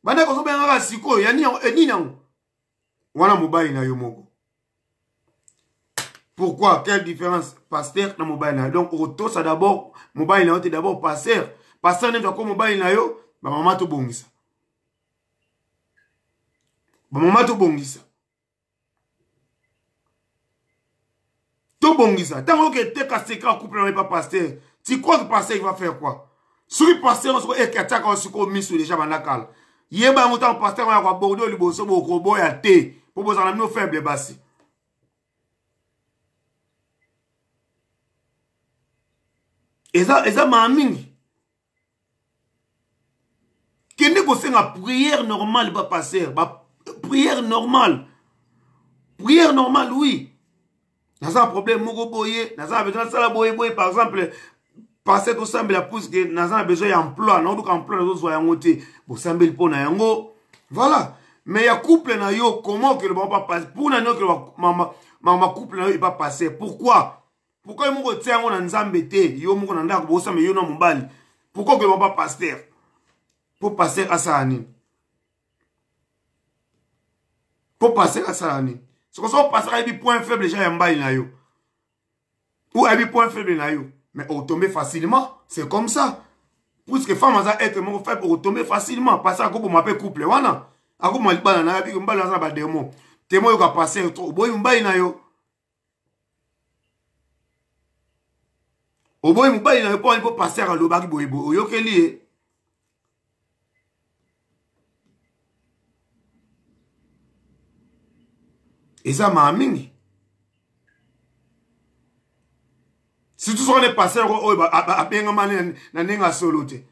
Bada ko so benga ka siko, ya ni nango. Wana mobile na yo moko. Pourquoi? Quelle différence? Pasteur na mobile na yo. Donc, auto, ça d'abord, mobile na yo, t'es d'abord pasteur. Pasteur n'est pas comme mobile na yo, ba maman to bongisa. Ba maman to bongisa. Tout bon ça. Tant que tu es secret en couple n'est pas pasteur, tu crois que le pasteur il va faire quoi? Si le pasteur on se attaque on se commis sur déjà banakal. Yeba mutant pasteur on a quoi bordeaux le bosso boko boy à té pour vous en amener faible bassi. Et ça m'a mingi. Qu'est-ce que c'est une prière normale pas passer? Prière normale. Prière normale oui. N'a un problème moko boyer, n'a pas besoin de ça boyer par exemple passer tout semble la pousse que n'a pas besoin d'emploi, non donc emploi nous soit monter pour semble pour na yango. Voilà. Mais il y a couple na yo comment que le bon pas passer pour na no que maman couple na yo pas passer. Pourquoi? Pourquoi il moko tient on na nzambe te yo moko na ndako bosa mais yo na mbali. Pourquoi que le bon pas pasteur? Pour passer à ça ani. Pour passer à ça ani. Ce qu'on soit passer à des points faibles déjà mbali na yo. Ou à des points faibles na yo. Mais on tombe facilement, c'est comme ça. Puisque femme a être mon faible, on tombe facilement. Passer à quoi pour m'appeler couple, wana. À quoi m'appeler banana, puis on balance ba démon. Témoin yo ka passer trop, boy mbali na yo. Au boy mbali na yo pour il peut passer à l'obaki boy boy. Yo keli. Et ça m'a mingi. Si tout ce qu'on est passé, à bien na soloté.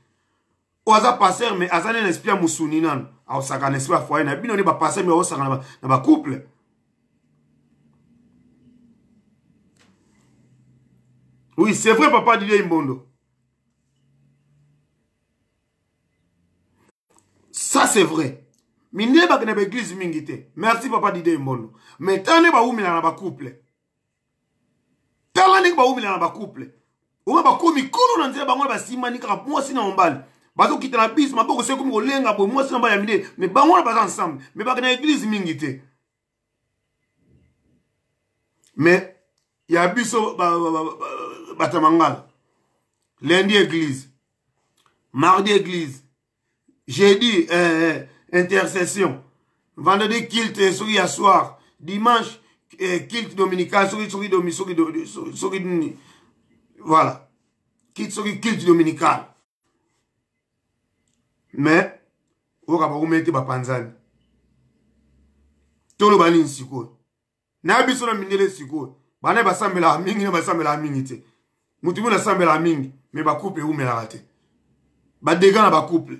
Ou à passer, mais à ça n'est pas moussouni nan. À ça n'est pas foyer, n'a bien on est pas passé, mais on ça n'a couple. Oui, c'est vrai, papa Didier Imbondo. Ça c'est vrai. Mais n'est pas que n'a pas église mingité. Merci papa Didier Imbondo. Mais tant n'est pas où mais n'a pas couple. Tala nek ba umila na ba couple. Uma ba komi kono na nzela bango ba simani ka mwasi na mbali. Bazo kita na bis maboko se komi kolenga bo mwasi na mbali ya mide. Mais bango na ba ensemble. Mais ba na église mingi te. Mais ya biso ba tamangala. Lundi église. Mardi église. Jeudi intercession. Vendredi culte sur hier soir. Dimanche culte dominical, voilà. Culte dominical. Mais, on va pas mettre ba panzani. Tolo bani siko. Na biso na mindele siko. Bana ba sambela mingi na ba sambela mingi te. Mutu na sambela mingi, mais ba couple ou mela raté. Ba dégâts na ba couple.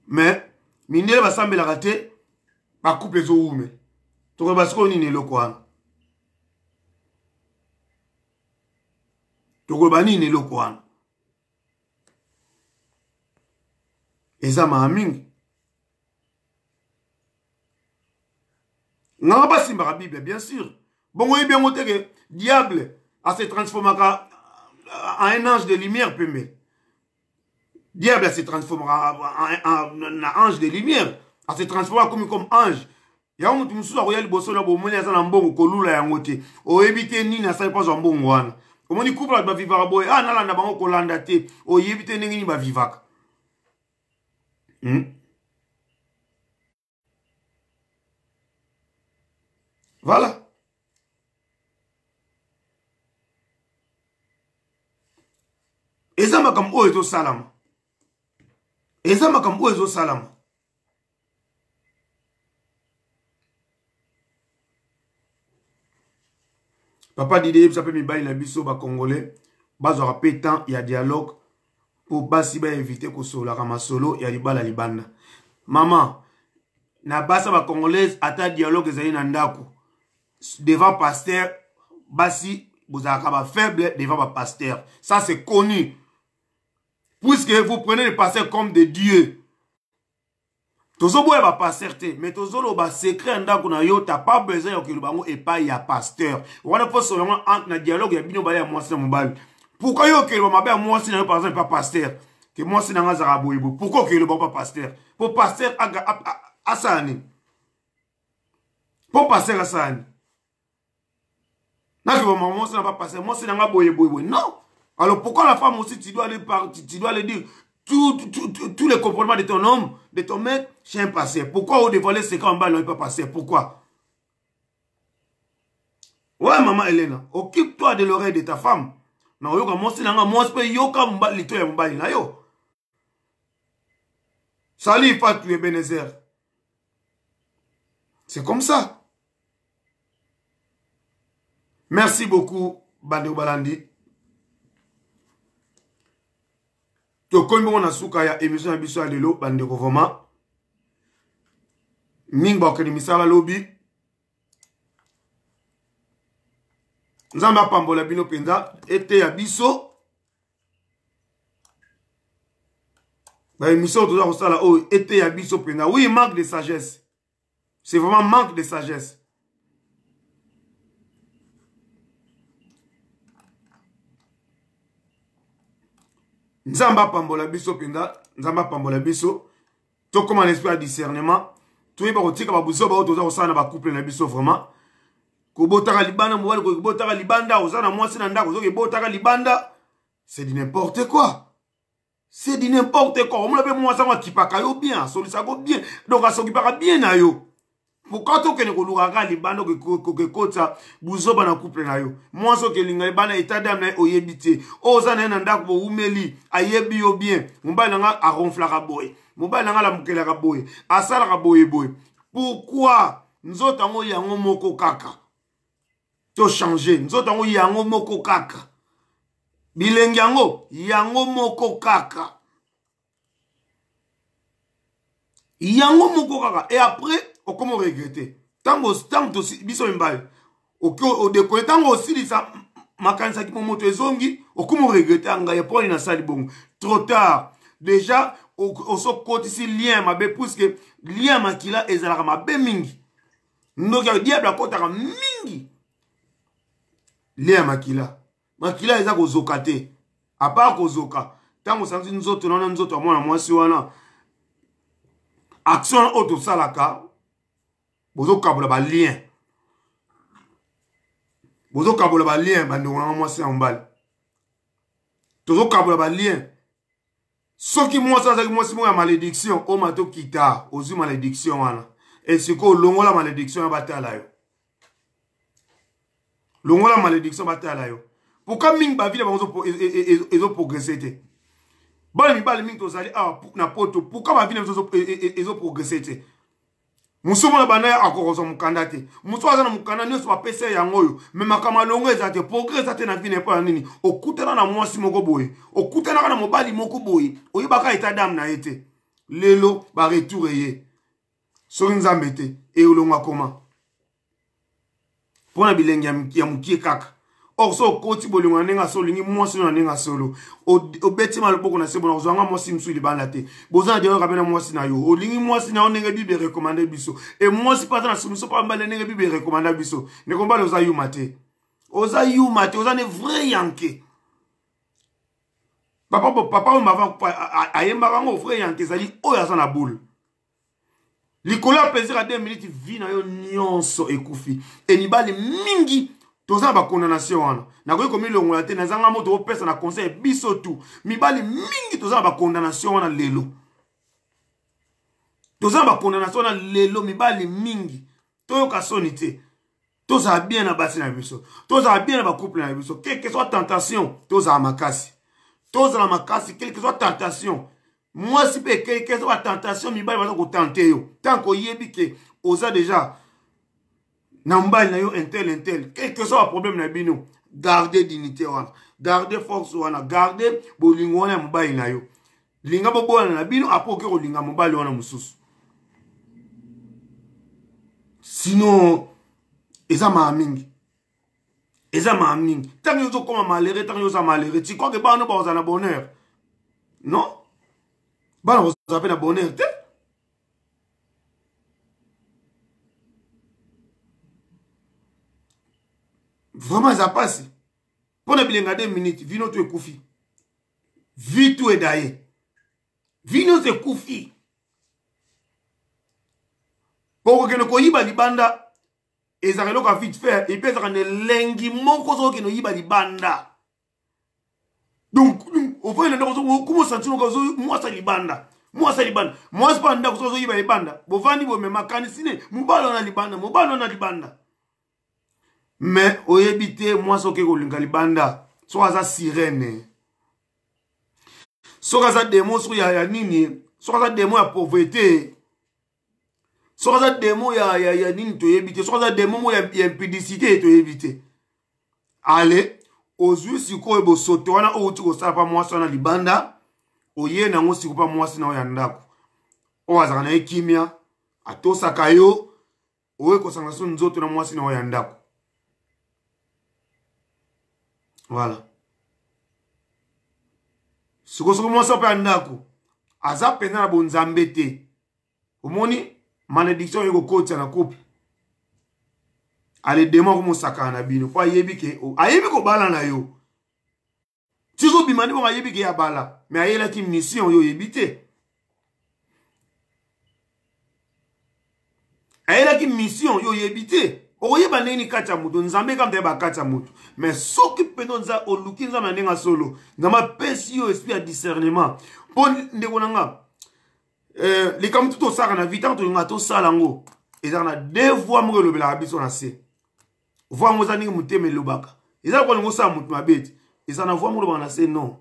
Mais mindele ba sambela raté, ba couple zo oume. Toko basko ni ne loko wana. Toko bani ne loko wana. Eza mamingi. Nga ba simba la Bible bien sûr. Bon oui bien monté que diable a se transformé en un ange de lumière pembe. Diable se transformera en un ange de lumière. A se transformera comme ange. Ya mutu mususu akoya liboso na bomoni aza na mbongo kolula yango te. Oyebite nini asali pas mbongo wana. Omoni couple ba vivaka boy. Ah nalanda bango kolanda te. Oyebite ndenge ni ba vivaka. Voilà. Eza makambo ezo salama. Eza makambo ezo salama. Papa Didier, ça peut me bailler la biso ba congolais. Bazo rapé temps, il y a dialogue. Pour basi ba éviter ko solo la solo, il y a libala libanda. Maman, na basa ba congolaise ata dialogue ezali na ndako. Devant pasteur, basi bozaka ba faible devant ba pasteur. Ça c'est connu. Puisque vous prenez les pasteurs comme des dieux. Tozo boye ba pasteur te, mais tozo lo ba secret ndako na yo, t'as pas besoin yo ke lo bango epa ya pasteur. Wana faut seulement entre na dialogue ya bino bale ya mwasi na mobali. Pourquoi yo ke lo ba mwasi na yo par exemple pas pasteur? Que mwasi na ngazara boyebo. Pourquoi ke lo ba pasteur? Pour pasteur asani. Pour pasteur asani. Na ke ba mwasi na pas pasteur, mwasi na nga boyebo. Non. Alors pourquoi la femme aussi tu dois le dire tous les comportements de ton homme, de ton mec, chez un pasteur. Pourquoi on dévoile ce qu'en bas, non, il peut passer? Pourquoi? Ouais, maman Elena, occupe-toi de l'oreille de ta femme. Na yoka monsi nanga monsi pe yoka mbali to ya mbali na yo. Salut Fatou Ebenezer. C'est comme ça. Merci beaucoup, Bande Balandi. To komi on a souka ya émission abiso alelo Bande Rovoma. Ming ba keni misala lobby. Nzamba pambola bino penda ete ya biso. Ba émission to za sala o ete ya biso penda. Oui, manque de sagesse. C'est vraiment manque de sagesse. Nzamba pambola biso penda, nzamba pambola biso. To comme un esprit de discernement. To yeba ko tika ba buzo ba to za sala ba couple na biso vraiment. Kobotaka libanda mobali kobotaka libanda ozana mwasi na ndako zoke botaka libanda, c'est du n'importe quoi. C'est du n'importe quoi. On l'a fait mwasa wa kipaka yo bien, solisa go bien. Donc asoki paka bien na yo. Pourquoi to kene ko luka libanda ko kota buzoba na couple na yo. Mwaso ke linga libanda etadam na oyebite. Ozana na ndako bo umeli ayebi yo bien. Mobali nga a ronflaka boy. Mobali nga la mukela ka boy. Asala ka boy boy. Pourquoi nzota ngo yango moko kaka? To changer nzoto yango yango moko kaka bilenge yango moko kaka et après on comment regretter tango biso mbali o décoller tango aussi lisa makanisa ki moto ezongi o comment regretter anga ya poni na sali bongo trop tard déjà o so kotisi lien mabe puisque lien makila ezalaka mabe mingi ndoka diable akotaka mingi. Lien makila eza kozoka te. A part kozoka. Tango sanzi nzoto nana nzoto a mwana mwasi wana. Action auto salaka. Bozo kabola ba lien. Bozo kabola ba lien bande wana mwasi en mbali. Tozo kabola ba lien. Soki mwasi azaki mwasi mo ya malédiction o mato kita ozu malédiction wana. Et c'est ko longola malédiction ya batala yo. Longola malédiction batala yo. Pourquoi ming ba vile ba ezo progresser te? Bala mi bala ming to sali na poto. Pourquoi ba vile ezo progresser te? Musumo na bana akorozo mukanda te. Muso azana mukanda nyo so pesa yango yo. Me makama longo ezate progresser te na vine pa nini? Okutana na mwasi moko boye. Okutana na mobali moko boye. Oyibaka etadam na ete. Lelo ba retour ye. So nzambe te e olonga koma. Pona bilengi ya mukie kaka. Or so koti bolingo nenga solo ngi mwasi na nenga solo. O beti maloboko na sebo na ozanga mwasi msu libanda te. Bozana de kabena mwasi na yo. O lingi mwasi na onenge bible recommander biso. E mwasi pata na sumiso pa mbale nenge bible recommander biso. Ne kombale oza yuma te. Oza yuma te, oza ne vrai yanke. Papa mbava ayemba kango vrai yanke zali oya za na boule. Likola plaisir à 2 minutes vina yo nyonso ekufi. E nibali mingi toza ba condamnation wana. Na koyi komi longola te nazanga moto opesa na conseil biso tu. Mibali mingi toza ba condamnation wana lelo. Toza ba condamnation wana lelo mibali mingi. Toyoka soni te. Toza bien na basi na biso. Toza bien na ba couple na biso. Quelle que soit tentation, toza makasi. Toza na makasi, quelle que soit tentation. Moi, si quelqu'un a tentation, mi bali va tenter yo. Tant qu'on y est que osa déjà nambali na yo intel. Quel que soit le problème na bino, gardez dignité wana, gardez force wana, gardez bolingo wana mbali na yo. Linga bobo na bino apoke ko linga mbali wana mususu. Sinon eza ma mingi. Tant yo zo comme malheureux, tant yo za malheureux, tu crois que ba no ba za na bonheur? Non? Bah, on appelle la bonheur. Vraiment, ça passe. Pour ne pas 2 minutes, vino tu es koufi. Vi tu es d'ailleurs. Vino tu es koufi. Pour que nous koyiba libanda, et ça relève à vite faire, et puis ça ne lengi mon kozo que nous yiba libanda. Donc, au fait, comment sentir que moi ça libanda? Moi ça libanda. Moi c'est pas un d'accord sur libanda. Bovani bo me makanisine. Mubalo na libanda. Mais oyebite moi soke kolinga libanda so aza sirène. So aza démon so ya nini, so aza démon ya pauvreté. So aza démon ya nini toyebite, so aza démon ya impudicité toyebite. Allez, ozui sikoyo bosote wana outi kosala pa mwasi wana libanda, oye nango siko pa mwasi na oya ndako. O azaka na ekimia, atosaka yo, oye kosanga so nzoto na mwasi na oya ndako. Voilà. Siko mwasi pa ndako, aza pena na bonzambe te. Omoni malédiction yoko koti na couple. Ale démon ko mosaka na bino po ayebi ke ayebi ko bala na yo. Tizo bimani bo ayebi ke ya bala, mais ayela ki mission yo yebite. Ayela ki mission yo yebite. Oyeba neni kacha mutu nzambe kam te ba kacha mutu. Mais soki peno nza oluki nzambe ndenga solo. Ngama pesi yo esprit ya discernement. Po ndeko nanga les comme tout ça na vitant to nga to sala ngo. Eza na deux voix mo lobela biso na se. Voix mo zani muteme lobaka. Eza ko ngo sa mutu mabeti. Eza na voix mo lobana na se non.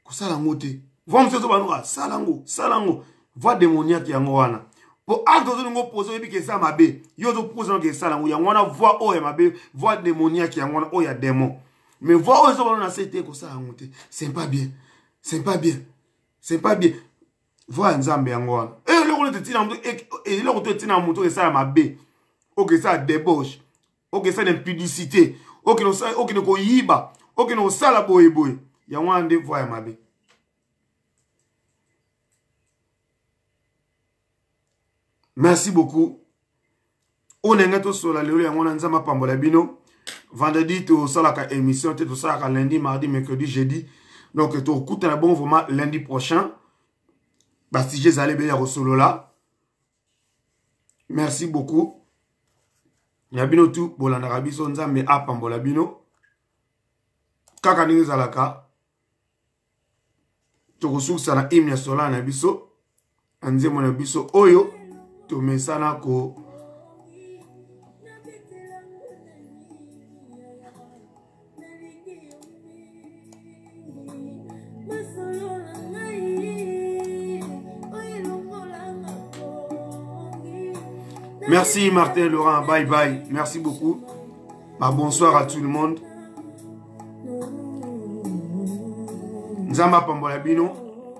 Ko sala ngo te. Voix mo so banoka sala ngo. Voix démoniaque yango wana. Po acte zo ngo pozo ebi ke sa mabe. Yo zo pozo ngo sala ngo yango wana voix o ya mabe, voix démoniaque yango wana o ya démon. Mais voix o so banoka na se te ko sala ngo te. C'est pas bien. C'est pas bien. C'est pas bien. Voix nzambe yango wana. Le te tina muto et le te tina muto et ça mabe. OK ça débauche. OK ça d'impudicité. OK no ça OK no ko yiba. OK no sala boy. Yango ande voix ya mabe. Merci beaucoup. On est tout sur la lelo yango na nzamba pambola bino. Vendredi to salaka émission te to salaka lundi, mardi, mercredi, jeudi. Donc to kuta na bon vraiment lundi prochain. Si j'ai allé bien au solo là. Merci beaucoup. Yabino tout bolanda rabiso nzambe apambola bino. Kaka ningi zalaka. Tokosuku sana imya sola na biso. Anze mona biso oyo to mesana ko Merci Martin Laurent, bye bye. Merci beaucoup. Bonsoir à tout le monde. Nzamba pambola bino,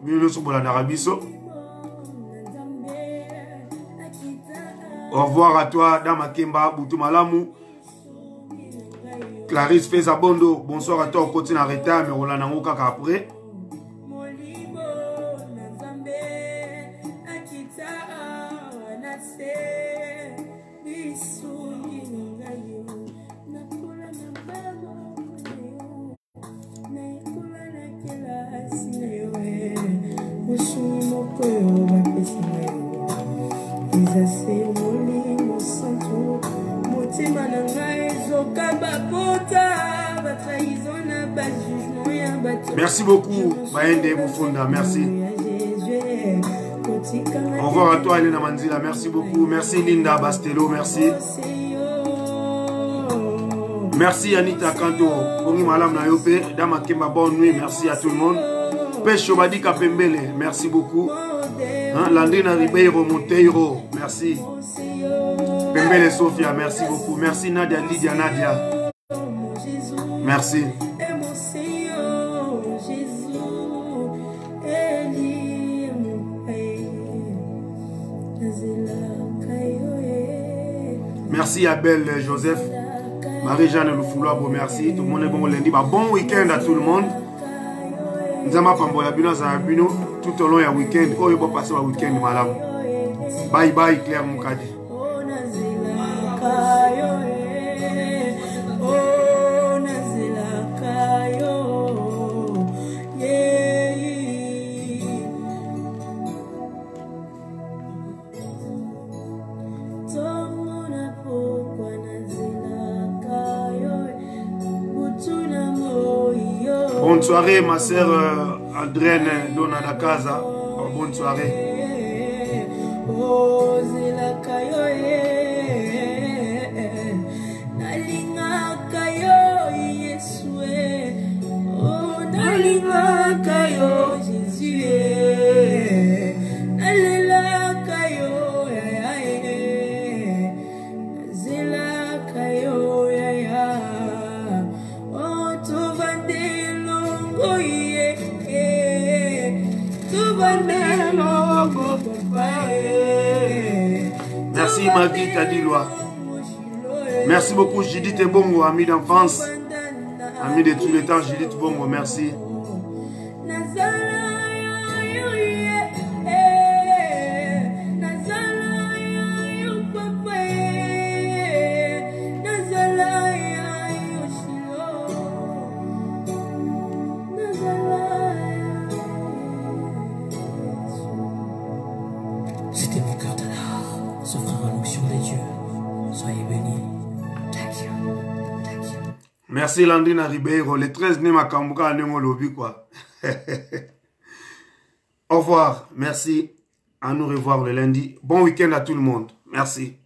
bino so bola narabiso. Au revoir à toi Dama Kemba Boutou Malamu. Clarisse Fezabondo, bonsoir à toi au côté na retard mais on l'a nango kaka après. Merci beaucoup, Baende Mufunda, merci. Au revoir à toi, Elena Manzila, merci beaucoup. Merci, Linda Bastello, merci. Merci, Anita Kanto, Bongi Malam Nayope, Dama Kemba, bonne nuit, merci à tout le monde. Pêche Obadi Kapembele, merci beaucoup. Landrina Ribeiro Monteiro, merci. Pembele Sofia, merci beaucoup. Merci Nadia Lydia Nadia. Merci. Merci Abel Joseph, Marie-Jeanne Loufouloabo, merci. Tout le monde est bon lundi. Bon week-end à tout le monde. Nzama Pambola Bino Zabino, tout au long du week-end. Oh, il va passer un week-end malade. Bye bye Claire Moukadi. Bonne soirée, ma sœur Adrienne Dona da Casa. Bonne soirée. Oh, Merci Maggie Tadiloa. Merci beaucoup Judith Bongo, ami d'enfance. Ami de tous les temps, Judith Bongo, merci. C'était mon cœur d'honneur, s'offrira l'onction des dieux. Soyez bénis. Thank you. Thank you. Merci Landrina Ribeiro. Le 13 né Makambuka à Lobby quoi. Au revoir. Merci. À nous revoir le lundi. Bon week-end à tout le monde. Merci.